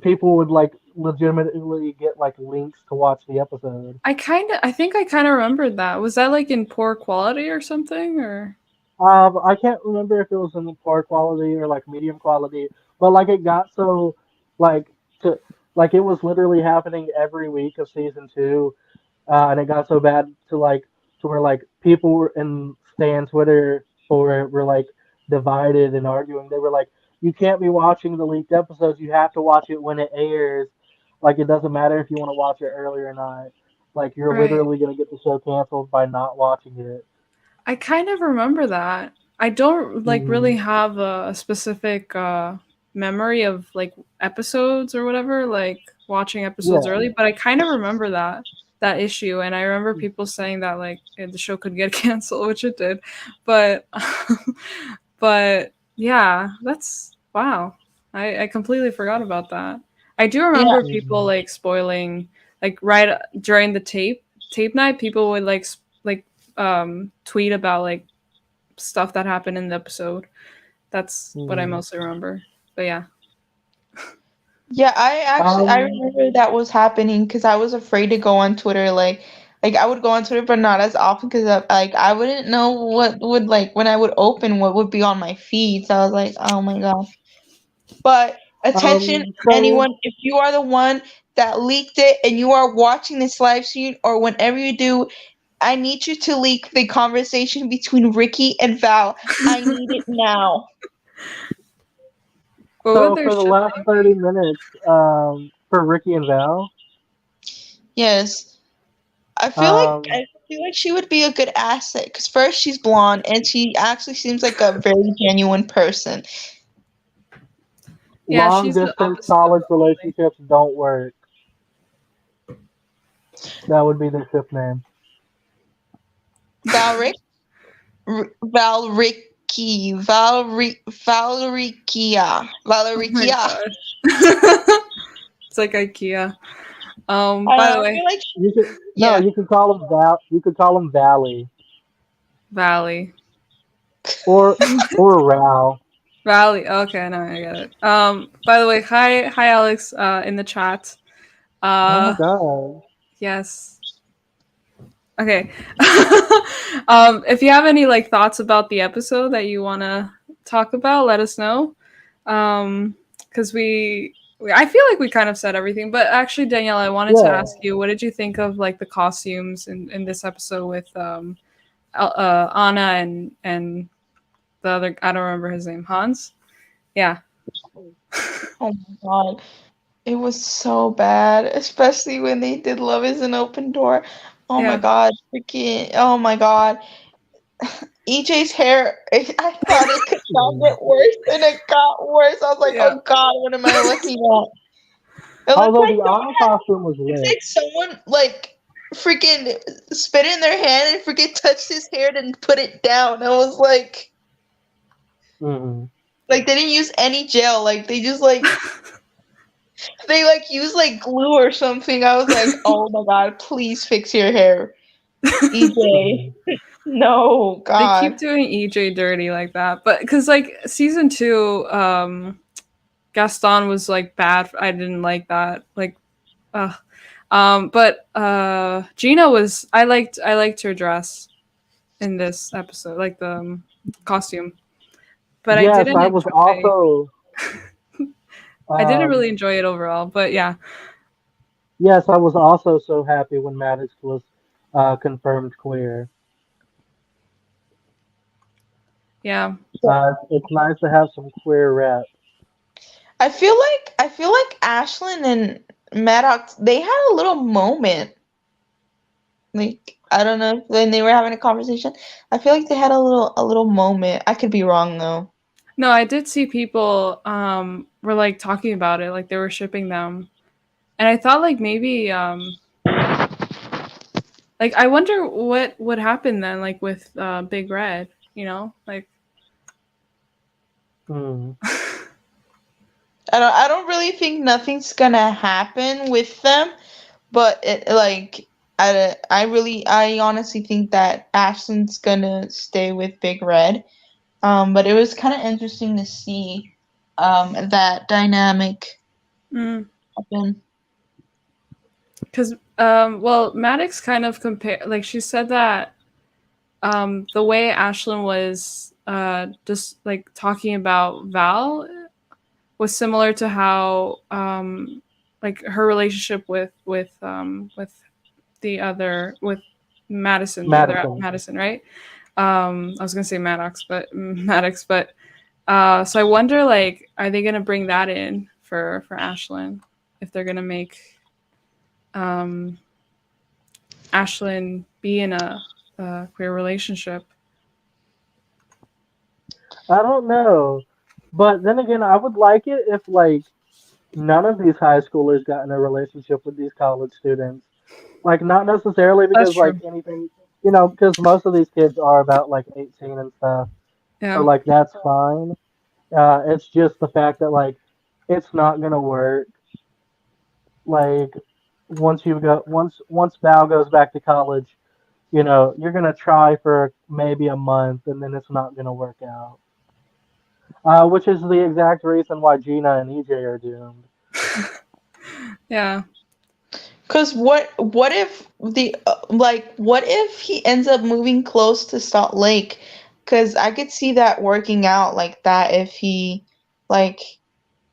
people would like legitimately get like links to watch the episode. I think I kind of remembered that. Was that like in poor quality or something, or? I can't remember if it was in poor quality or like medium quality, but like it got so like to like it was literally happening every week of season two, and it got so bad to where like people were in Stan Twitter for it were like divided and arguing. They were like, "You can't be watching the leaked episodes. You have to watch it when it airs. Like it doesn't matter if you want to watch it early or not. Like you're Right. literally gonna get the show canceled by not watching it." I kind of remember that. I don't like really Mm, have a specific memory of like episodes or whatever, like watching episodes yeah. early, but I kind of remember that issue, and I remember people saying that like the show could get canceled, which it did. But but yeah, that's wow. I completely forgot about that. I do Yeah, remember people Mm. like spoiling like right during the tape night. People would like tweet about like stuff that happened in the episode. That's what I Mm. mostly remember. But yeah. yeah. I Um, remember that was happening because I was afraid to go on Twitter. Like I would go on Twitter, but not as often because like I wouldn't know what would like when I would open what would be on my feed. So I was like, oh my god. But attention, so anyone, if you are the one that leaked it and you are watching this live stream or whenever you do, I need you to leak the conversation between Ricky and Val. I need it now. What would so their for the ship last name 30 minutes, for Ricky and Val, Yes. um, I feel like she would be a good asset because first she's blonde and she actually seems like a very genuine person. be? Yeah, long she's the distance opposite of college the Ollie. relationships don't work. That would be their ship name. Valric, Oh my Valricia. gosh. It's like IKEA. By the I way, feel like You could no, yeah. you could call them Val. You could call them Valley Valley. or Ral. Valley. Okay, no, I get it. By the way, hi Alex in the chat. Oh my Uh god. yes. Okay. If you have any like thoughts about the episode that you want to talk about, let us know. Because I feel like we kind of said everything, but actually, Danielle, I wanted to Yeah. ask you, what did you think of like the costumes in this episode with Anna and the other? I don't remember his name. Hans. Yeah. Oh my god. It was so bad, especially when they did Love is an Open Door. Oh my Yeah. god, freaking oh my god. EJ's hair, I thought it could not Mm. get worse, and it got worse. I was like, Yeah. oh god, what am I looking at? It looked Although like the someone Anna costume was looks lit. like someone like freaking spit in their hand and freaking touched his hair and put it down. I was Mm. like they didn't use any gel. Like they just like they like used like glue or something. I was like, oh my god, please fix your hair, EJ. Mm. No, They keep God. doing EJ dirty like that, but because like season two, Gaston was like bad. I didn't like that. Like, uh, but Gina was. I liked her dress in this episode, like the costume. But Yes, I was also. I didn't really Um, enjoy it overall. But yeah, yes, I was also so happy when Maddox was confirmed queer. yeah, It's nice to have some queer rep. I feel like Ashlyn and Maddox they had a little moment. Like I don't know when they were having a conversation. I feel like they had a little moment. I could be wrong though. no, I did see people were like talking about it, like they were shipping them, and I thought like maybe Like, I wonder what would happen then, like with Big Red. Like. Mm. I don't really think nothing's gonna happen with them, but I honestly think that Ashlyn's gonna stay with Big Red. But it was kind of interesting to see that dynamic Mm. happen. Because well, Maddox kind of compare, like she said that the way Ashlyn was just like talking about Val was similar to how like her relationship with the other with Madison, the other Madison. Madison, right? I was gonna say Maddox, but Maddox, but so I wonder, like, are they gonna bring that in for Ashlyn if they're gonna make um Ashlyn be in a queer relationship? I don't know, but then again, I would like it if like none of these high schoolers got in a relationship with these college students. Like not necessarily That's because like true. anything, because most of these kids are about like 18 and stuff. So Yeah. like that's fine. It's just the fact that like it's not gonna work. Like once Val goes back to college, you're gonna try for maybe a month and then it's not gonna work out. Which is the exact reason why Gina and EJ are doomed. Yeah. Cause what if what if he ends up moving close to Salt Lake? Cause I could see that working out like that if he like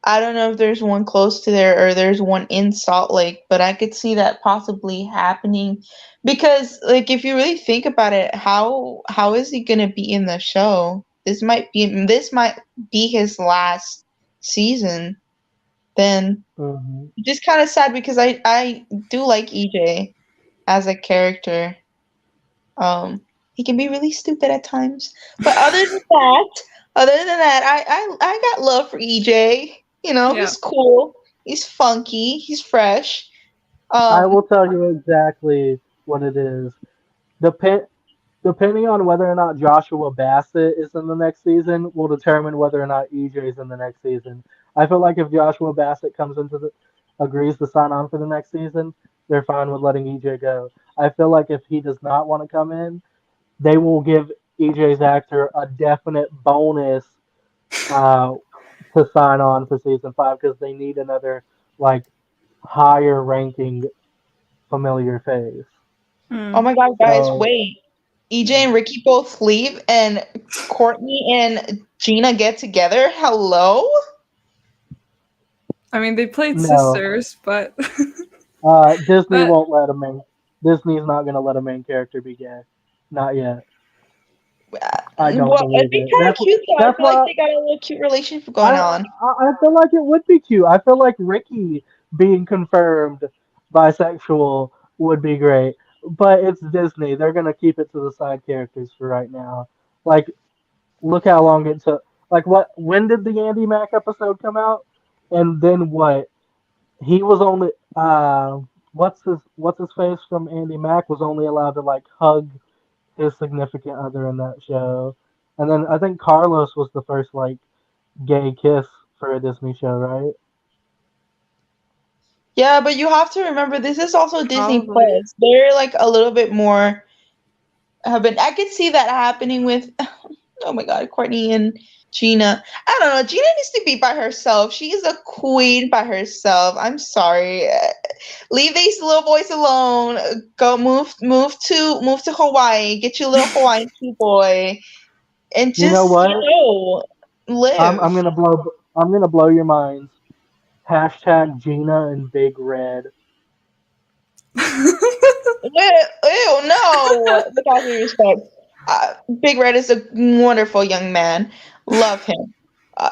I don't know if there's one close to there or there's one in Salt Lake, but I could see that possibly happening because like if you really think about it, how is he gonna be in the show? This might be his last season. Then Hmm. just kind of sad because I do like EJ as a character. He can be really stupid at times, but other than that, I got love for EJ. Yeah. He's cool. He's funky. He's fresh. I Um, will tell you exactly what it is. Depend Depending on whether or not Joshua Bassett is in the next season, will determine whether or not EJ is in the next season. I feel like if Joshua Bassett agrees to sign on for the next season, they're fine with letting EJ go. I feel like if he does not want to come in, they will give EJ's actor a definite bonus uh, to sign on for season 5 because they need another like higher ranking familiar face. oh Mm. my God, guys, So wait. EJ and Ricky both leave, and Courtney and Gina get together. Hello? I mean, they played no, sisters, but Disney but won't let a main. Disney's not gonna let a main character be gay. Not yet. I don't Well, it'd believe be it. kind of cute though. I That's feel like why they got a little cute relationship I going on. I feel like it would be cute. I feel like Ricky being confirmed bisexual would be great. But it's Disney. They're gonna keep it to the side characters for right now. Like, look how long it took. Like, what? When did the Andy Mack episode come out? And then what? He was only what's his face from Andy Mack was only allowed to like hug his significant other in that show. And then I think Carlos was the first like gay kiss for a Disney show, right? Yeah, but you have to remember this is also Disney probably. Plus. They're like a little bit more but I could see that happening with oh my God, Courtney and Gina. I don't know. Gina needs to be by herself. She is a queen by herself. I'm sorry. Leave these little boys alone. Go move to Hawaii. Get your little Hawaiian tea boy, and You know just what? I'm live. gonna blow your minds. Hashtag Gina and Big Red. Ew, no. With all due respect, Big Red is a wonderful young man. Love him. Uh,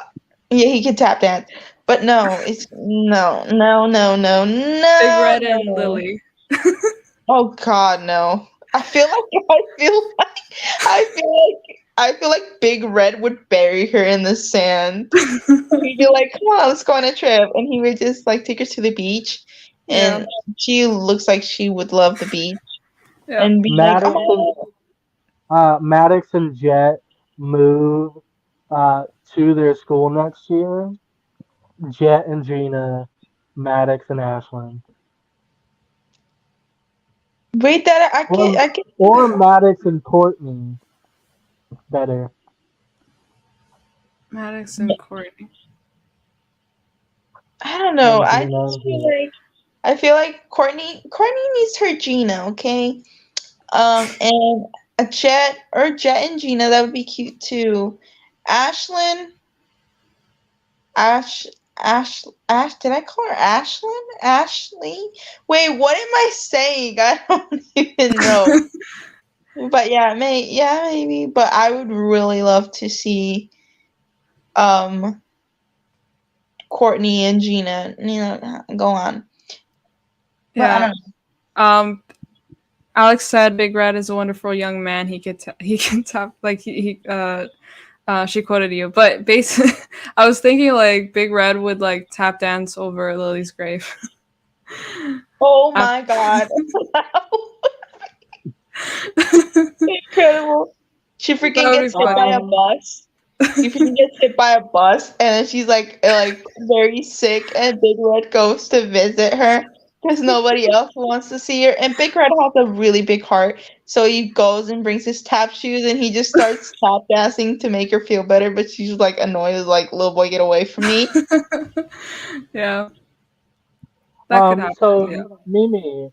yeah, he can tap dance. But no, it's no, no, no, no, Big no, Red no, and no. Lily. Oh God, no. I feel like Big Red would bury her in the sand. He'd be like, "Come on, let's go on a trip," and he would just like take her to the beach, Yeah. and she looks like she would love the beach. Yeah. and be like, Maddox and oh, Maddox and Jet move to their school next year. Jet and Gina, Maddox and Ashlyn, wait, that I can. or Maddox and Courtney. Better. Maddox and Courtney. I don't know. And I Gina just and feel Jet. like Courtney needs her Gina, okay? And a Jet and Gina, that would be cute too. Ashlyn, Ash, Ash. Did I call her Ashlyn? Ashley? Wait, what am I saying? I don't even know. But yeah, maybe. But I would really love to see um Courtney and Gina, go on. But I Yeah. don't Um, Alex said Big Red is a wonderful young man. He can tap like she quoted you, but basically, I was thinking like Big Red would like tap dance over Lily's grave. Oh Af- my god. Incredible. She freaking that would gets be hit by a funny. bus. She freaking gets hit by a bus, and then she's like very sick, and Big Red goes to visit her because nobody else wants to see her. And Big Red has a really big heart, so he goes and brings his tap shoes, and he just starts tap dancing to make her feel better. But she's like annoyed, like, little boy, get away from me. Yeah, that could happen. Yeah. So Mimi,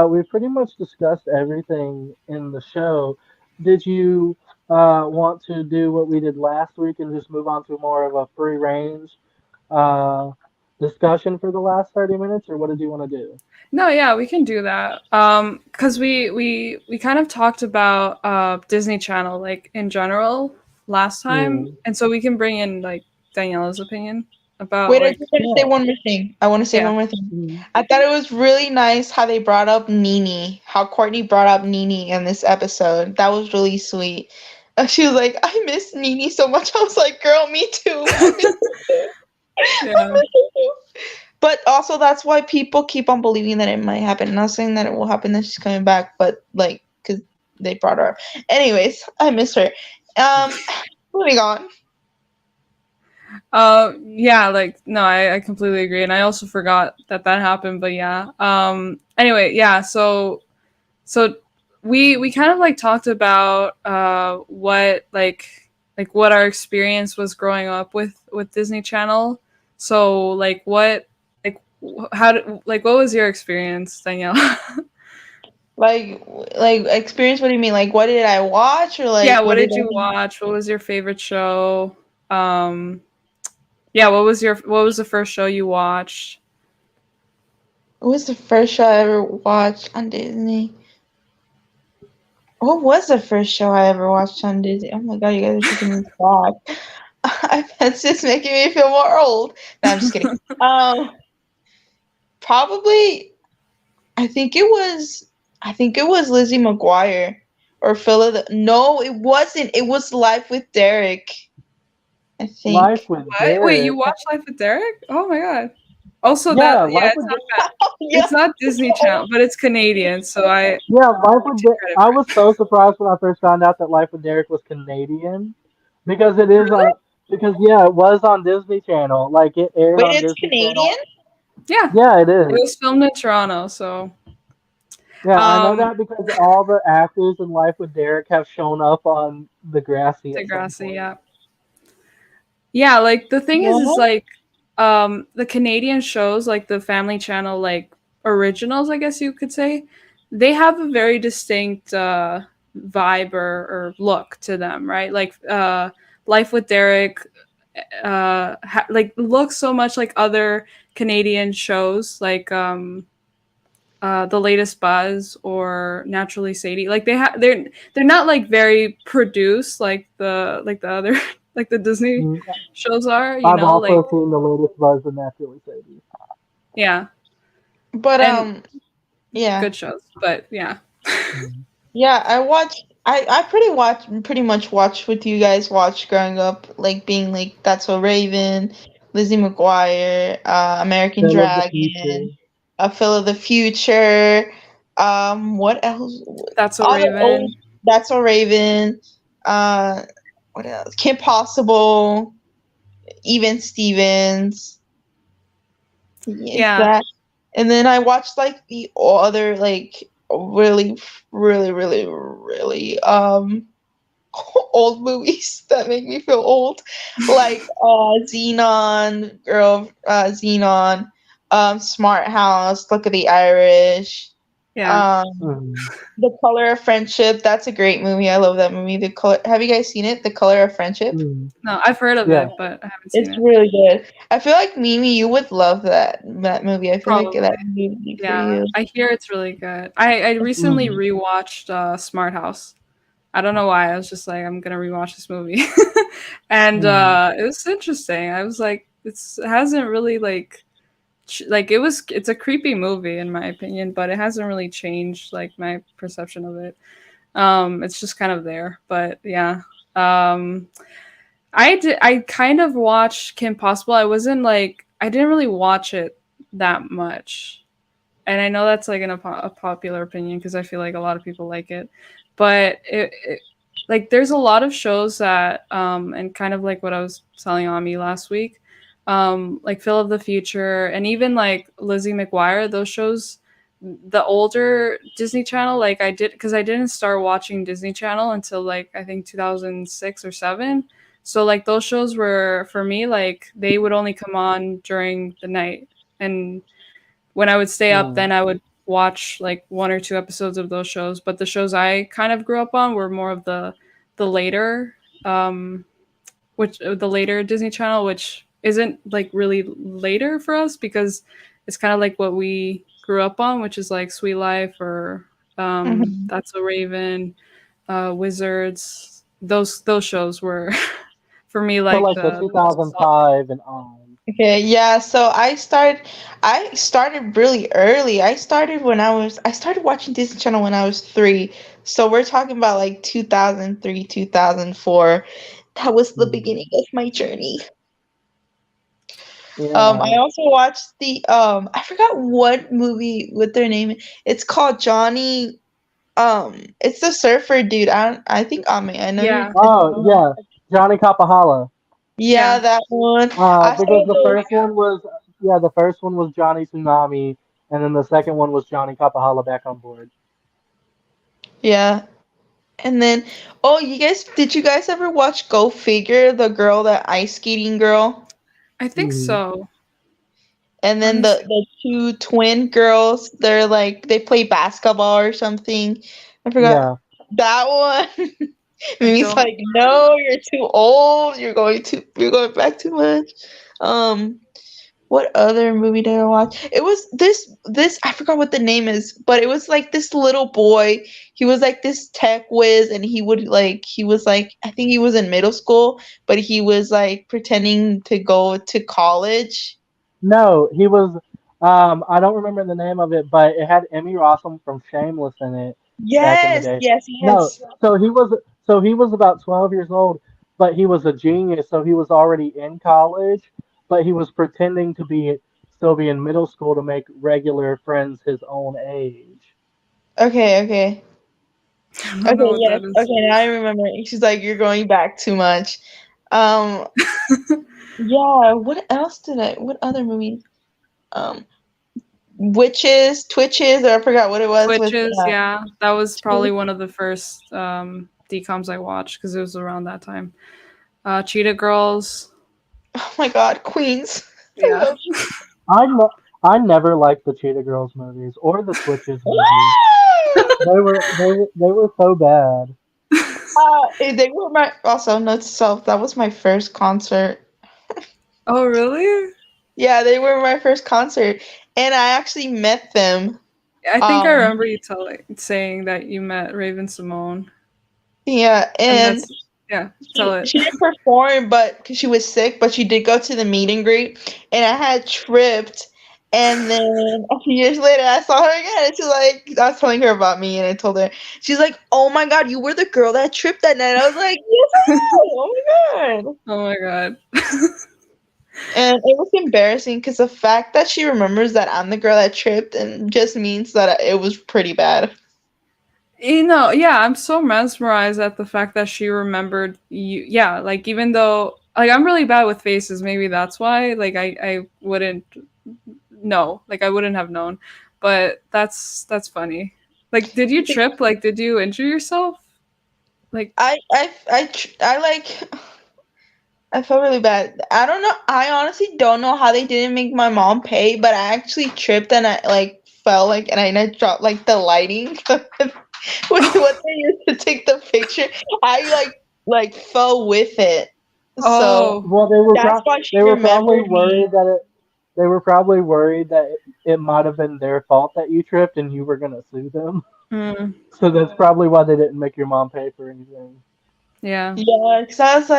we pretty much discussed everything in the show. Did you want to do what we did last week and just move on to more of a free range uh, discussion for the last 30 minutes, or what did you want to do? No, yeah, we can do that. Because we kind of talked about Disney Channel like in general last time, Mm. and so we can bring in like Daniela's opinion about Wait, I like just want to say Yeah. one more thing. I want to say yeah. one more thing. Mm. I thought it was really nice how they brought up Nini, how Courtney brought up Nini in this episode. That was really sweet. She was like, I miss Nini so much. I was like, girl, me too. I miss her too. I Yeah. miss her too. But also, that's why people keep on believing that it might happen. I'm not saying that it will happen, that she's coming back, but like, because they brought her up. Anyways, I miss her. Um, moving on. Yeah, like no, I completely agree, and I also forgot that that happened. But yeah. Anyway, yeah. So we kind of like talked about what like what our experience was growing up with Disney Channel. So like like how did, like what was your experience, Danielle? Like, experience, what do you mean? Like, what did I watch, or Yeah, like, what what did did I you watch? What was your favorite show? Um, yeah, what was the first show you watched? What was the first show I ever watched on Disney? What was the first show I ever watched on Disney? Oh my god, you guys are taking me back. It's just making me feel more old. No, I'm just kidding. Um, Probably, I think it was, Lizzie McGuire or Philip. No, it wasn't. It was Life with Derek, I Life think. with What? Wait, you Derek. watched Life with Derek? Oh my god. Also, Yeah, that yeah, Life it's with not Derek. bad. Yeah. It's not Disney Channel, but it's Canadian, so I Yeah, Life with take Derek. credit I for it. was so surprised when I first found out that Life with Derek was Canadian, because it is Really? on. Because yeah, it was on Disney Channel. Like it aired Wait, on it's Disney Channel. Canadian? Yeah, Yeah, it it is. was filmed in Toronto, so Yeah, I know um, that because all the actors in Life with Derek have shown up on the Grassy at some Degrassi, point. yeah. Yeah, like the thing is What? like the Canadian shows like the Family Channel like originals, I guess you could say, they have a very distinct vibe or look to them, right? Like Life with Derek like looks so much like other Canadian shows like the latest Buzz or Naturally Sadie. Like they're not like very produced like the other like the Disney Mm, shows are, you I've know, like also seen the latest version of Naturally Sadie. yeah, But and yeah. good shows, but yeah. Mm. Yeah, I watched. I pretty much watched what you guys watched growing up, like being like That's So Raven, Lizzie McGuire, American Still of the Dragon, future. Phil of the Future. What else? That's a All the old. Raven. That's a Raven. Uh, what else? Kim Possible. Even Stevens. Yes, Yeah, that. And then I watched like the other like really, really, really, really old movies that make me feel old, like Xenon, Xenon, Smart House, Look at the Irish, yeah. um, Mm. The Color of Friendship. That's a great movie. I love that movie. The color. Have you guys seen it? The Color of Friendship. Mm. No, I've heard of Yeah. it, but I haven't seen It's it. really good. I feel like Mimi, you would love that movie. I feel like Probably. that movie would be for Yeah, you. I hear it's really good. I recently Mm. rewatched Smart House. I don't know why. I was just like, I'm gonna rewatch this movie, and Mm. it was interesting. I was like, it hasn't really like like it's a creepy movie in my opinion, but it hasn't really changed like my perception of it. It's just kind of there, but yeah. Um, I kind of watched Kim Possible. I wasn't like I didn't really watch it that much, and I know that's like a popular opinion because I feel like a lot of people like it, but like there's a lot of shows that and kind of like what I was telling Ami last week, like Phil of the Future and even like Lizzie McGuire. Those shows, the older Disney Channel, like I did because I didn't start watching Disney Channel until like I think 2006 or seven. So like those shows were for me like they would only come on during the night and when I would stay up, Mm. then I would watch like one or two episodes of those shows. But the shows I kind of grew up on were more of the later, which the later Disney Channel, which isn't like really later for us because it's kind of like what we grew up on, which is like Sweet Life or Mhm. That's a Raven, Wizards. Those shows were for me So like like the the most solid. 2005 and on. Okay, yeah, so I started really early. I started watching Disney Channel when I was 3. So we're talking about like 2003, 2004. That was the Mm. beginning of my journey. I Yeah. also watched the I forgot what their name is. It's called Johnny. It's the surfer dude. I think Ammie. I know you're. Yeah, Oh yeah, Johnny Capahala. Yeah, yeah. that one. I Because started the those. first one was yeah, the first one was Johnny Tsunami, and then the second one was Johnny Capahala back on board. Yeah, and then oh, did you guys ever watch Go Figure, the girl, that ice skating girl? I think Mm. so. And Let then me the see. the two twin girls, they're like they play basketball or something. I forgot Yeah. that one. I Mimi's don't. like, no, you're too old. You're going back too much. Um, what other movie did I watch? It was this I forgot what the name is, but it was like this little boy. He was like this tech whiz, and he was like I think he was in middle school, but he was like pretending to go to college. No, he was. I don't remember the name of it, but it had Emmy Rossum from Shameless in it back in the Yes, day. yes, No, yes. so he was about 12 years old, but he was a genius. So he was already in college, but he was pretending to be still be in middle school to make regular friends his own age. Okay, okay. I don't know Okay, what yes. that is. Okay, now I remember. She's like, you're going back too much. Um, yeah, what other movies? Um, Witches, Twitches, or I forgot what it was with Twitches, yeah, that was probably Twitch. one of the first DComs I watched because it was around that time. Cheetah Girls, Oh my God, Queens. I yeah. love I no, I never liked the Cheetah Girls movies or the Twitches movies. you. They were so bad. They were my also note to self. That was my first concert. Oh, really? Yeah, they were my first concert, and I actually met them. I think I Um, remember you saying that you met Raven Simone, yeah, and and that's yeah. Tell she it. she didn't perform, but because she was sick, but she did go to the meet and greet, and I had tripped. And then a few years later, I saw her again, and she's like, I was telling her about me, and I told her, she's like, "Oh my God, you were the girl that tripped that night." I was like, "Yes, I am! Oh my God!" Oh my god. And it was embarrassing because the fact that she remembers that I'm the girl that tripped and just means that it was pretty bad. Yeah, I'm so mesmerized at the fact that she remembered you. Yeah, like even though like I'm really bad with faces, maybe that's why. Like I wouldn't know. Like I wouldn't have known. But that's funny. Like did you trip? Like did you injure yourself? Like I like I felt really bad. I don't know. I honestly don't know how they didn't make my mom pay, but I actually tripped and I like fell like and I dropped like the lighting with what they used to take the picture. I like fell with it. So oh, Well, that's why she they were probably remembered me. worried that they were probably worried that it might have been their fault that you tripped and you were gonna sue them. mm, So that's probably why they didn't make your mom pay for anything. yeah. Yeah, because I was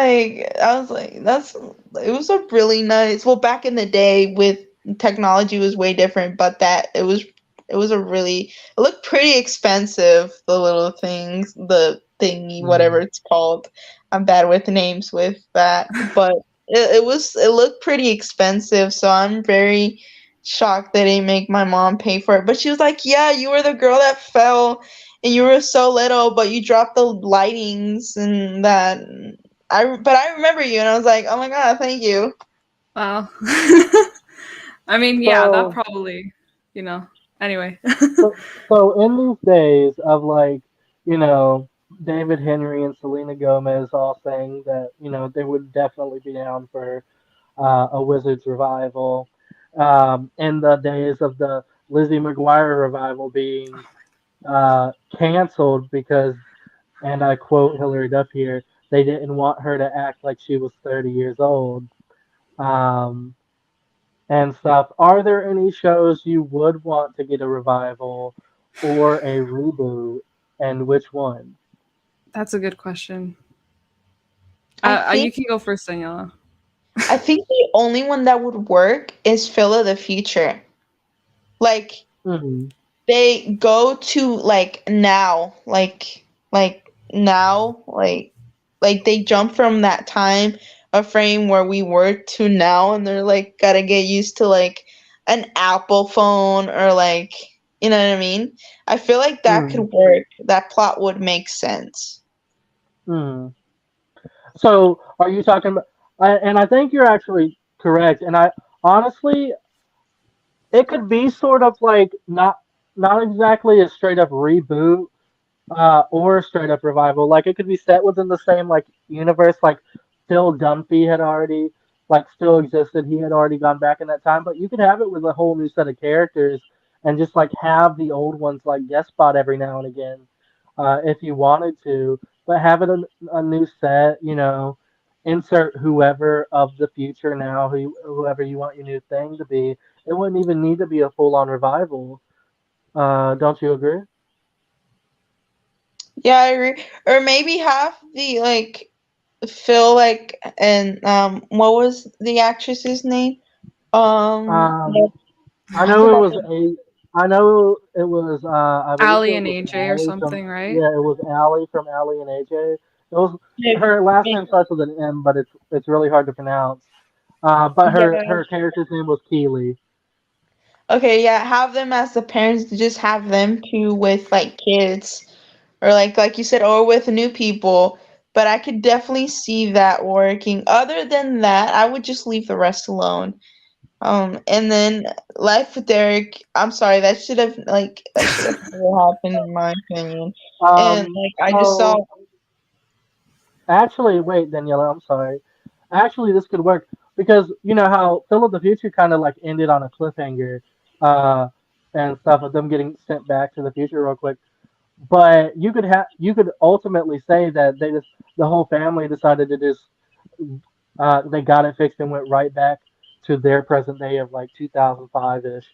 like, that's it was a really nice. Well, back in the day, with technology was way different, but that it was a really it looked pretty expensive. The little things, the thingy, whatever Mm. it's called. I'm bad with names with that, but it looked pretty expensive. So I'm very shocked they didn't make my mom pay for it. But she was like, "Yeah, you were the girl that fell." And you were so little, but you dropped the lightings and that. But I remember you, and I was like, oh my god, thank you. Wow. I mean, yeah, that So, probably, you know. Anyway. so in these days of like, you know, David Henry and Selena Gomez all saying that, you know, they would definitely be down for a Wizards revival. In the days of the Lizzie McGuire revival being canceled because, and I quote Hillary Duff here, they didn't want her to act like she was 30 years old. Um, and stuff. Are there any shows you would want to get a revival or a reboot, and which one? That's a good question. I You think can go first, Daniela. I think the only one that would work is Phil of the Future. Like Hmm. they go to like now, like they jump from that time a frame where we were to now, and they're like gotta get used to like an Apple phone or like you know what I mean. I feel like that could Hmm. work. That plot would make sense. Hmm. So, are you talking about? And I think you're actually correct. And I honestly, it could be sort of like not exactly a straight up reboot, or a straight up revival. Like it could be set within the same like universe. Like Phil Dunphy had already like still existed. He had already gone back in that time. But you could have it with a whole new set of characters and just like have the old ones like guest spot every now and again, if you wanted to. But have it a new set. You know, insert whoever of the future now, whoever you want your new thing to be. It wouldn't even need to be a full on revival. Don't you agree? Yeah, I agree. Or maybe have the like Phil like and what was the actress's name? Um, Yeah, I I know it forgot. was a. I know it was. I believe Ali it and was AJ or Allie from. something, right? Yeah, it was Allie from Allie and AJ. It was Yeah, her last name starts with an M, but it's really hard to pronounce. But yeah. her character's name was Keely. Okay, yeah, have them as the parents, just have them too with like kids or like you said or with new people, but I could definitely see that working. Other than that, I would just leave the rest alone. And then Life with Derek, I'm sorry, that should have never happened in my opinion. And like I just saw So actually, wait, Daniela, I'm sorry. Actually, this could work because you know how Phil of the Future kind of like ended on a cliffhanger, uh, and stuff of them getting sent back to the future real quick. But you could ultimately say that the whole family decided to just they got it fixed and went right back to their present day of like 2005 ish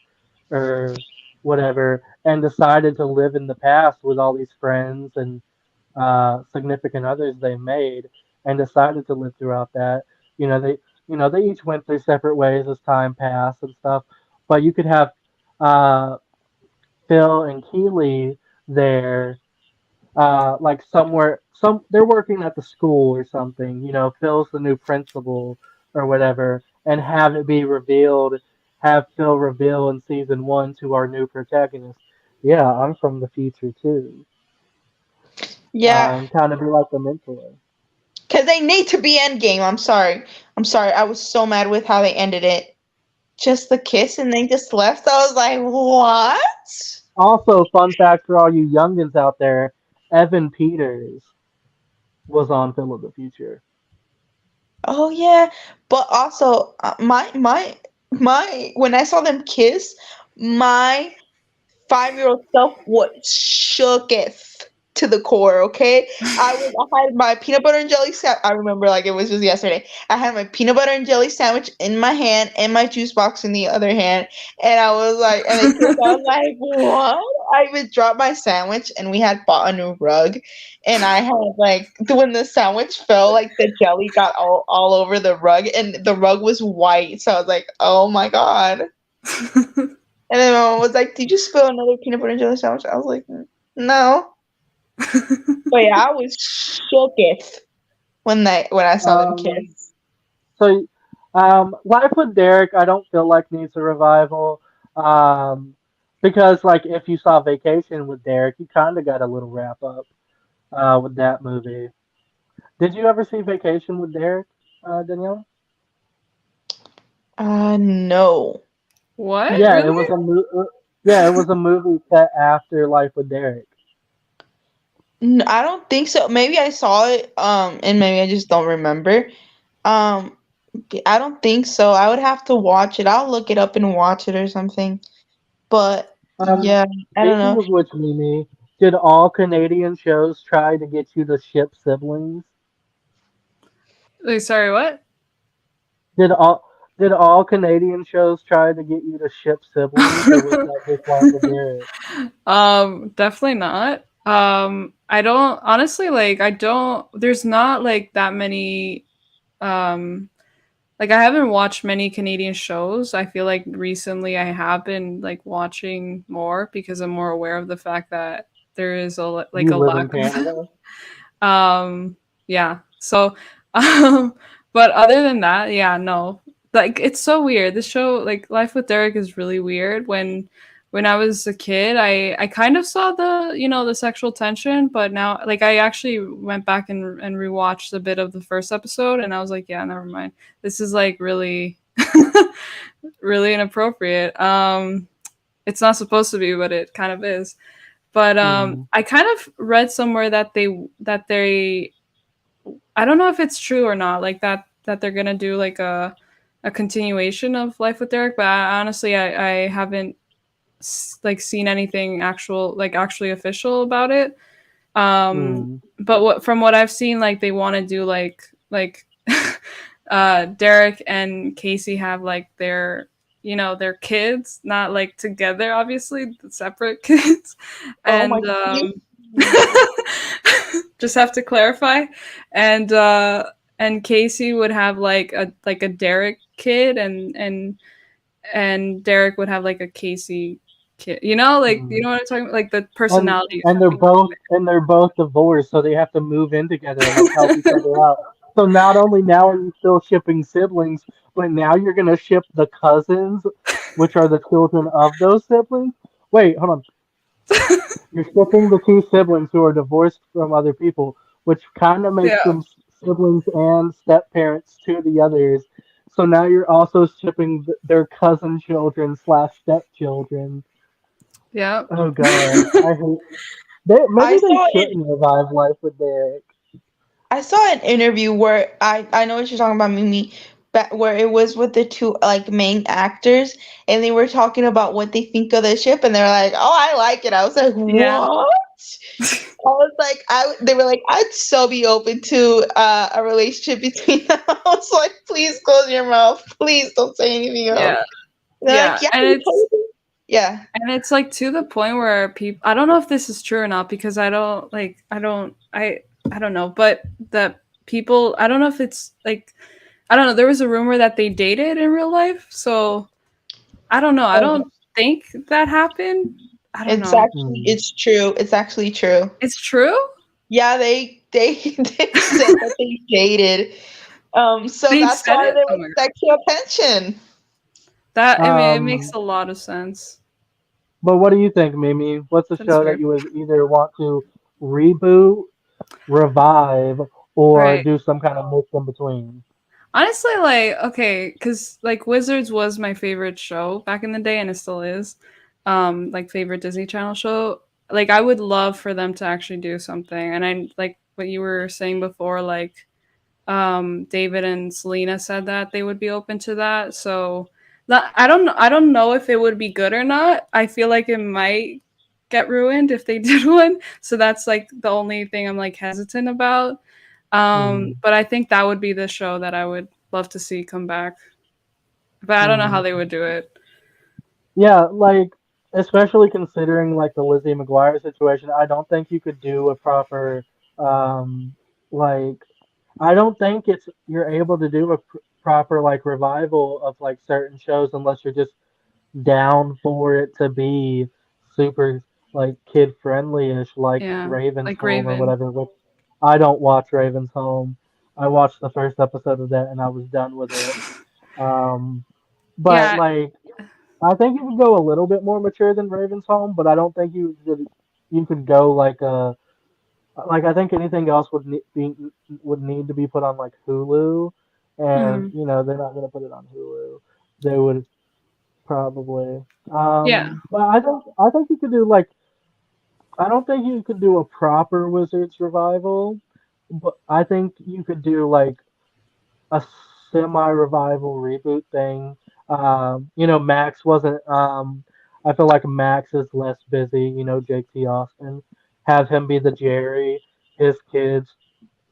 or whatever, and decided to live in the past with all these friends and significant others they made, and decided to live throughout that. You know they each went their separate ways as time passed and stuff. But you could have uh, Phil and Keeley there, like somewhere, they're working at the school or something. You know, Phil's the new principal or whatever, and have it be revealed, have Phil reveal in season one to our new protagonist. Yeah, I'm from the future too. Yeah, And kind of be like a mentor. because they need to be endgame. I'm sorry. I'm sorry. I was so mad with how they ended it. Just the kiss and they just left. I was like, what? Also, fun fact for all you youngins out there, Evan Peters was on Phil of the Future. Oh yeah, but also my when I saw them kiss, my 5-year-old self was shooketh to the core. Okay, I had my peanut butter and jelly I remember like it was just yesterday. I had my peanut butter and jelly sandwich in my hand and my juice box in the other hand, and I was like, and they kissed. I was like, what? I even dropped my sandwich, and we had bought a new rug, and I had like when the sandwich fell, like the jelly got all over the rug, and the rug was white. So I was like, oh my god. And then my mom was like, "Did you spill another peanut butter and jelly sandwich?" I was like, "No." But yeah, I was shooketh when I saw them Um, kiss. so, Life with Derek, I don't feel like needs a revival. Um, because like if you saw Vacation with Derek, you kind of got a little wrap up with that movie. Did you ever see Vacation with Derek, Daniela? No. What? Yeah, it Really? was yeah, it was a movie set after Life with Derek. I don't think so. Maybe I saw it, and maybe I just don't remember. Um, I don't think so. I would have to watch it. I'll look it up and watch it or something. But Um, yeah, I don't Speaking know. of which, Mimi, did all Canadian shows try to get you to ship siblings? Wait, sorry, what? Did all did all Canadian shows try to get you to ship siblings, or was that just Life with Derek? Definitely not. I don't honestly like I don't there's not like that many um like I haven't watched many Canadian shows. I feel like recently I have been like watching more because I'm more aware of the fact that there is like You a live lack in of them. Canada. Yeah. So um but other than that, yeah, no. Like it's so weird. This show like Life with Derek is really weird. When I was a kid, I kind of saw the, the sexual tension, but now like I actually went back and rewatched a bit of the first episode and I was like, yeah, never mind. This is like really really inappropriate. It's not supposed to be, but it kind of is. But Hmm. I kind of read somewhere that they I don't know if it's true or not, like that they're gonna do like a continuation of Life with Derek, but honestly, I haven't like seen anything actually official about it. Hmm. But from what I've seen, like they want to do like Derek and Casey have like their kids, not like together, obviously, separate kids, Oh my and just have to clarify, and Casey would have like a Derek kid, and Derek would have like a Casey kid. Like Hmm. what I'm talking about, like the And personalities and would they're be both and they're both divorced, so they have to move in together and like help each other out. So not only now are you still shipping siblings, but now you're gonna ship the cousins, which are the children of those siblings. Wait, hold on. You're shipping the two siblings who are divorced from other people, which kind of makes yeah, them siblings and step parents to the others. So now you're also shipping their cousin children slash stepchildren. yeah. Oh God, I hate. I Maybe they saw it. shouldn't revive Life with Derek. I saw an interview where I know what you're talking about, Mimi, but where it was with the two like main actors, and they were talking about what they think of the ship, and they were like, "Oh, I like it." I was like, Yeah. "What?" I was like, They were like, "I'd so be open to a relationship between them." I was like, "Please close your mouth. Please don't say anything else." Yeah, And they're like, yeah, "Yeah, and we it's totally." Yeah. and it's like to the point where people, I don't know if this is true or not because I don't know, but that people, I don't know if it's like, I don't know, there was a rumor that they dated in real life, so I don't know, I Oh, don't think that happened. I don't it's know. actually Hmm. it's true. It's actually true. It's true. Yeah, they they said that they dated. So They that's said why it. there Oh was my god. sexual tension. That I mean, it makes Um, a lot of sense. but what do you think, Mimi? What's a That is show that fair. you would either want to reboot, revive, or Right. do some kind of mix in between? Honestly, like, okay, because like Wizards was my favorite show back in the day, and it still is. Like favorite Disney Channel show. Like, I would love for them to actually do something, and I like what you were saying before. Like, David and Selena said that they would be open to that. So, I don't know if it would be good or not. I feel like it might get ruined if they did one. So that's like the only thing I'm like hesitant about. Hmm. But I think that would be the show that I would love to see come back. But I don't know how Hmm. they would do it. Yeah, like especially considering like the Lizzie McGuire situation, I don't think you could do a proper um like I don't think it's you're able to do a proper like revival of like certain shows unless you're just down for it to be super like kid friendly ish like Yeah, Raven's like Home or Raven. whatever, which I don't watch Raven's Home. I watched the first episode of that and I was done with it. Um but Yeah, like I think you could go a little bit more mature than Raven's Home, but I don't think you could go like I think anything else would need to be put on like Hulu, and mhm. you know they're not gonna put it on Hulu. They would probably. Yeah, But I think you could do like I don't think you could do a proper Wizards revival, but I think you could do like a semi revival reboot thing. Max wasn't. I feel like Max is less busy. Jake T. Austin. Have him be the Jerry. His kids.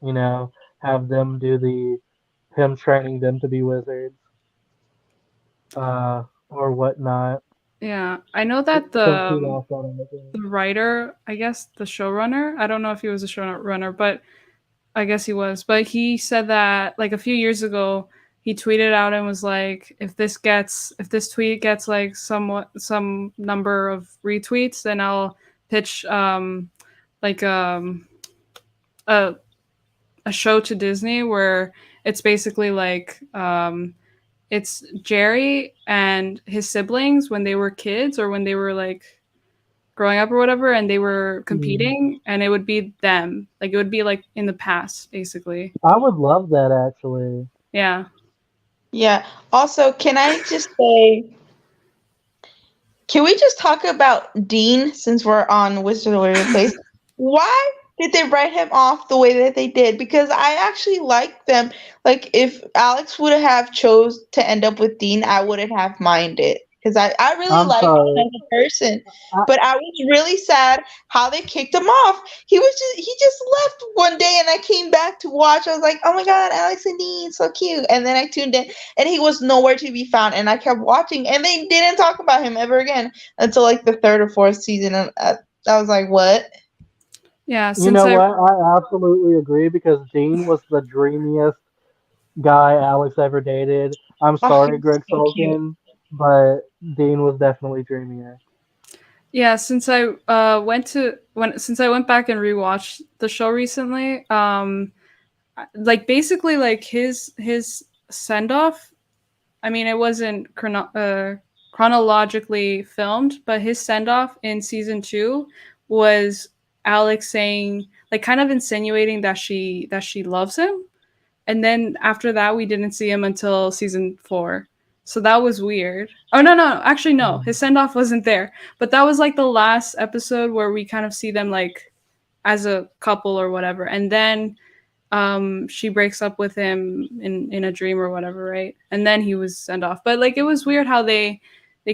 Have them do him training them to be wizards. Or whatnot. yeah. I know that Since he lost out on the the game. writer, I guess the showrunner. I don't know if he was a showrunner, but I guess he was. But he said that like a few years ago, he tweeted out and was like, if this tweet gets like some number of retweets, then I'll pitch like a a show to Disney where it's basically like it's Jerry and his siblings when they were kids or when they were like growing up or whatever, and they were Hmm. competing, and it would be them. Like it would be like in the past, basically. I would love that actually. Yeah. Yeah. Also, can I just say, can we just talk about Dean since we're on Wizard of Waverly Place? Why did they write him off the way that they did? Because I actually like them. Like, if Alex would have chose to end up with Dean, I wouldn't have minded. Because I really I'm like him sorry. as a person. I, But I was really sad how they kicked him off. He just left one day and I came back to watch. I was like, oh my god, Alex and Dean, so cute. And then I tuned in and he was nowhere to be found. And I kept watching and they didn't talk about him ever again until like the third or fourth season. And I was like, what? Yeah. you Since know I what? I absolutely agree because Dean was the dreamiest guy Alex ever dated. I'm Oh, he sorry, was Greg so cute. Sulkin, but Dean was definitely dreamier. yeah, since I since I went back and rewatched the show recently, like basically like his send off. I mean, it wasn't chronologically filmed, but his send off in season two was Alex saying, like, kind of insinuating that she loves him, and then after that, we didn't see him until season four. So that was weird. Oh no, actually no, Mm. his send off wasn't there, but that was like the last episode where we kind of see them like as a couple or whatever, and then she breaks up with him in a dream or whatever, right? And then he was sent off. But like it was weird how they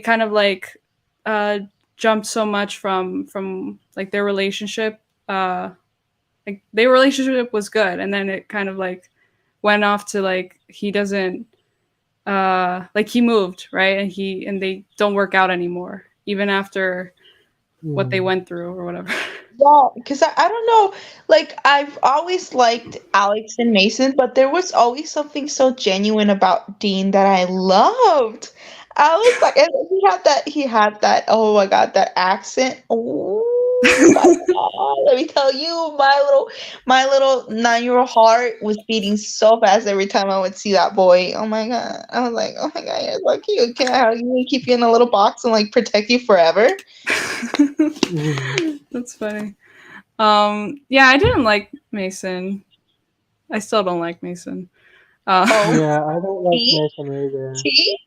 kind of like uh jumped so much from like their relationship. Like their relationship was good, and then it kind of like went off to like he doesn't like he moved, right? And they don't work out anymore even after what they Mm. went through or whatever. Yeah, because I don't know. Like, I've always liked Alex and Mason, but there was always something so genuine about Dean that I loved. I was like, and he had that, oh my God, that accent. Ooh. Oh my god! Let me tell you, my little 9-year-old heart was beating so fast every time I would see that boy. Oh my god! I was like, oh my god, you're so cute. Can I hug you and keep you in a little box and like protect you forever? Mhm. That's funny. Yeah, I didn't like Mason. I still don't like Mason. Oh, Yeah, I don't like T Mason either. T.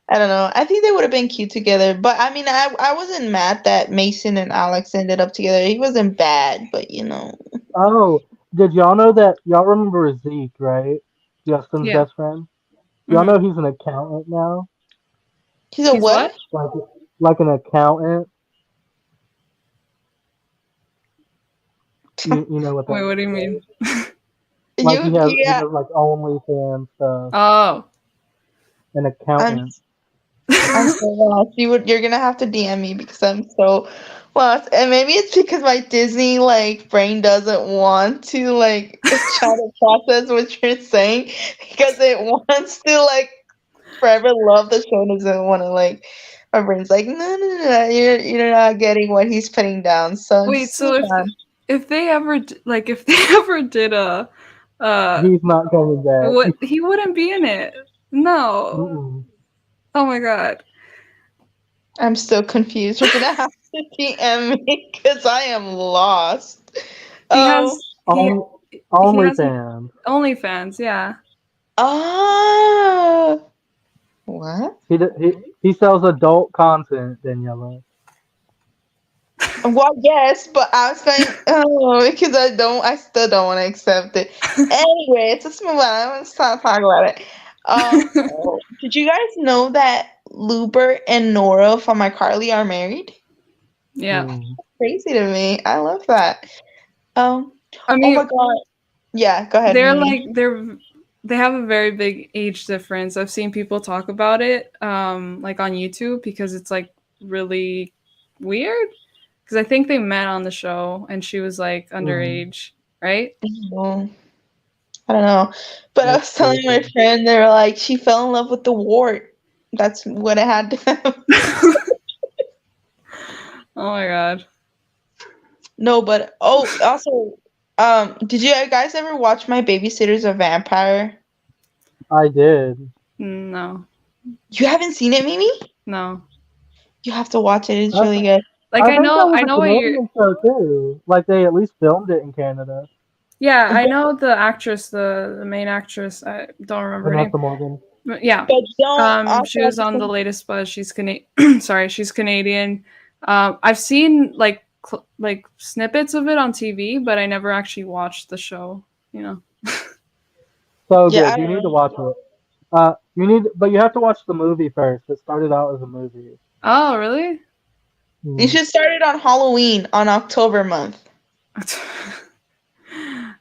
I don't know. I think they would have been cute together, but I mean, I wasn't mad that Mason and Alex ended up together. He wasn't bad, but you know. Oh, did y'all know that? Y'all remember Zeke, right? Justin's Yeah. best friend. Y'all Hmm. know he's an accountant now, He's a He's what? what? like like an accountant. You know what that Wait, what do you means, right? mean? Like he Yeah. does like OnlyFans stuff. Oh. An I'm accountant. I'm so lost. You're gonna have to DM me because I'm so lost. And maybe it's because my Disney like brain doesn't want to like try to process what you're saying because it wants to like forever love the show, doesn't want to like my brain's like, no, you're not getting what he's putting down. So Wait, just so move on. if they ever like if they ever did a uh He's not coming back. what he wouldn't be in it. No. Mm-mm. Oh my god. I'm still confused. You're gonna have to DM me because I am lost. He Oh. has he has an OnlyFans. OnlyFans, yeah. Ah. What? He sells adult content, Daniela. Well, yes, but I was saying, oh, because I still don't want to accept it. Anyway, let's move on. I want to stop talking about it. So, did you guys know that Lubert and Nora from iCarly are married? Yeah. Mm. Crazy to me. I love that. Um, I oh mean, my God. Yeah, go ahead, they're Mimi. like they have a very big age difference. I've seen people talk about it like on YouTube because it's like really weird because I think they met on the show and she was like Mm. underage, right? Oh, I don't know. But I That's was telling my creepy. friend, they were like, she fell in love with the wart. That's what it had to have. Oh my god. No, but also, did you guys ever watch My Babysitter's a Vampire? I did. No. You haven't seen it, Mimi? No. You have to watch it. It's I, really good. Like I think that was I a know what you're Canadian show too. Like they at least filmed it in Canada. yeah, I But, know the actress, the main actress. I don't remember her name. Vanessa Morgan. But yeah. but don't She also was at on the the same. latest Buzz. She's sorry, she's Canadian. I've seen like snippets of it on TV, but I never actually watched the show. You know. So Yeah, I good. You don't need to know. watch it. But you have to watch the movie first. It started out as a movie. Oh, really? You Mm. should start it on Halloween on October month.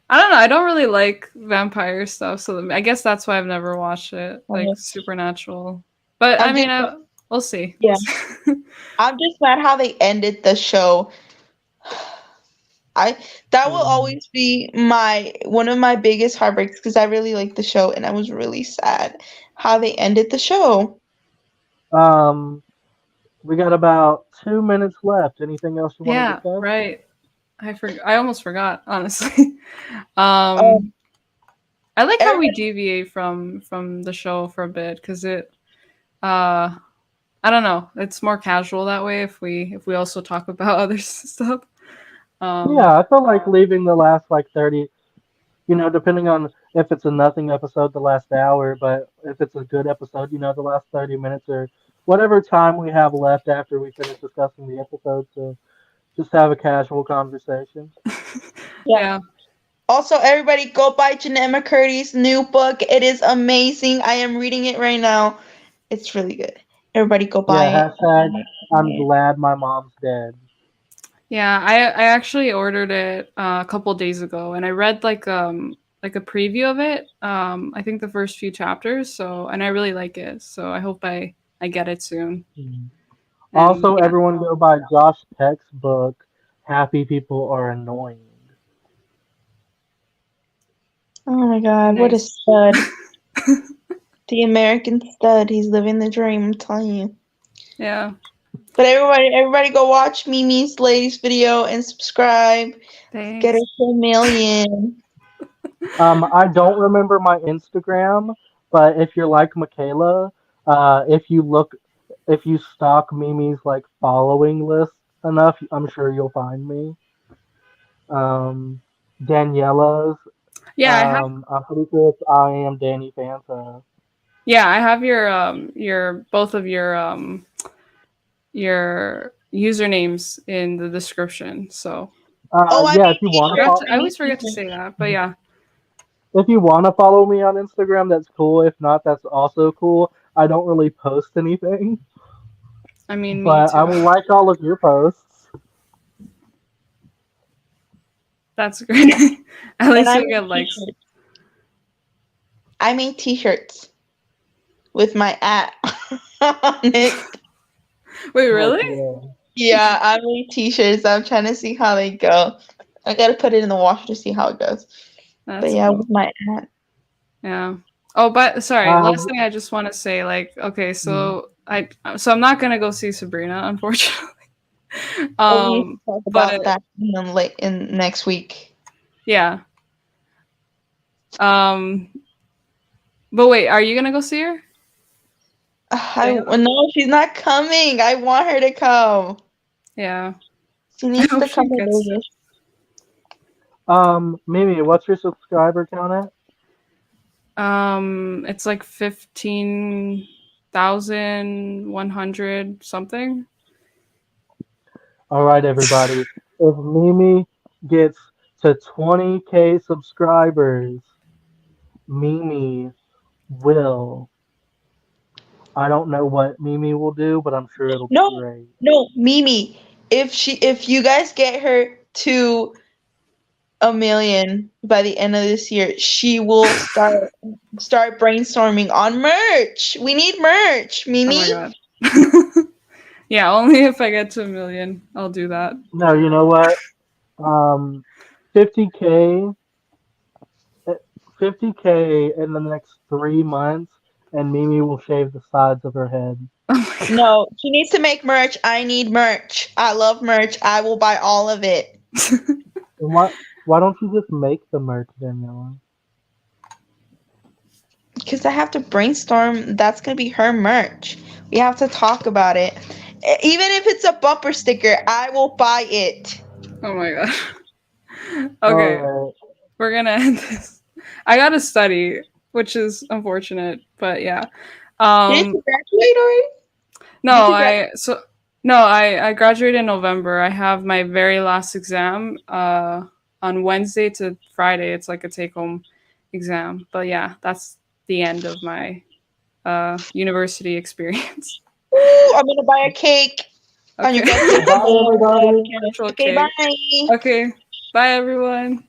I don't know. I don't really like vampire stuff, so I guess that's why I've never watched it, like Okay. Supernatural. But I I'm mean, just we'll see. We'll yeah. see. I'm just mad how they ended the show. I that will Mm. always be my one of my biggest heartbreaks because I really liked the show and I was really sad how they ended the show. Um, we got about 2 minutes left. Anything else you want to Yeah, discuss? right. I almost forgot, honestly. um, Um, I like how we everybody, deviate from the show for a bit because it uh I don't know, it's more casual that way if we also talk about other stuff. Um Yeah, I feel like leaving the last like 30, depending on if it's a nothing episode, the last hour, but if it's a good episode, the last 30 minutes or whatever time we have left after we finish discussing the episode to just have a casual conversation. yeah. yeah. Also, everybody, go buy Jeanette McCurdy's new book. It is amazing. I am reading it right now. It's really good. Everybody, go buy Yeah, it. hashtag I'm glad my mom's dead. Yeah, I actually ordered it a couple days ago and I read like a preview of it. I think the first few chapters, so and I really like it. So I hope I get it soon. Mhm. And Also, yeah, everyone go buy Josh Peck's book, Happy People Are Annoying. Oh my God, what a nice. stud. The American stud. He's living the dream, I'm telling you. Yeah. But everybody go watch Mimi's latest video and subscribe. Get her Thanks. to 1,000,000. I don't remember my Instagram, but if you're like Michaela, if you stalk Mimi's like following list enough, I'm sure you'll find me. Um, Daniela's, Yeah, I have. I'm pretty sure it's I am Danny Fanta. Yeah, I have your both of your usernames in the description. So Oh, I Yeah, made I t-shirts. I made always forget to t-shirts. say that, but yeah, if you want to follow me on Instagram, that's cool. If not, that's also cool. I don't really post anything, I mean me but I too. will like all of your posts. That's great. At And least I you'll made get likes. t-shirts. I made t-shirts with my at on it. Wait, Heck really? yeah. Yeah, I made t-shirts. I'm trying to see how they go. I gotta put it in the washer to see how it goes. But That's yeah, cool. with my at. Yeah. Oh, but sorry. Last Um, thing I just want to say, like, okay, mm, I'm not gonna go see Sabrina, unfortunately. Oh, we need to talk But about that in next week. yeah. Um, but wait, are you gonna go see her? No, she's not coming. I want her to come. Yeah. She I needs hope to she come to gets. Vegas. Mimi, what's your subscriber count at? It's like 15,100 something. All right, everybody. If Mimi gets to 20K subscribers, Mimi will. I don't know what Mimi will do, but I'm sure it'll be No, great. no, Mimi. If you guys get her to 1,000,000 by the end of this year, she will start brainstorming on merch. We need merch, Oh my Mimi. god. Yeah, only if I get to 1,000,000, I'll do that. No, you know what? Um, 50K, eh, 50K in the next 3 months, and Mimi will shave the sides of her head. Oh my No, she needs to make merch. I need merch. I love merch. I will buy all of it. god. And why don't you just make the merch, Daniela? Because I have to brainstorm. That's going to be her merch. We have to talk about it. Even if it's a bumper sticker, I will buy it. Oh my god. All Okay, right. we're gonna end this. I gotta study, which is unfortunate, but yeah. Did Um, you graduate already? Did no, you graduate? I graduated in November. I have my very last exam on Wednesday to Friday. It's like a take home exam. But yeah, that's the end of my university experience. Ooh, I'm going to buy a cake on your Okay. birthday. Bye, everybody. Virtual Okay, cake. bye. Okay. Bye everyone.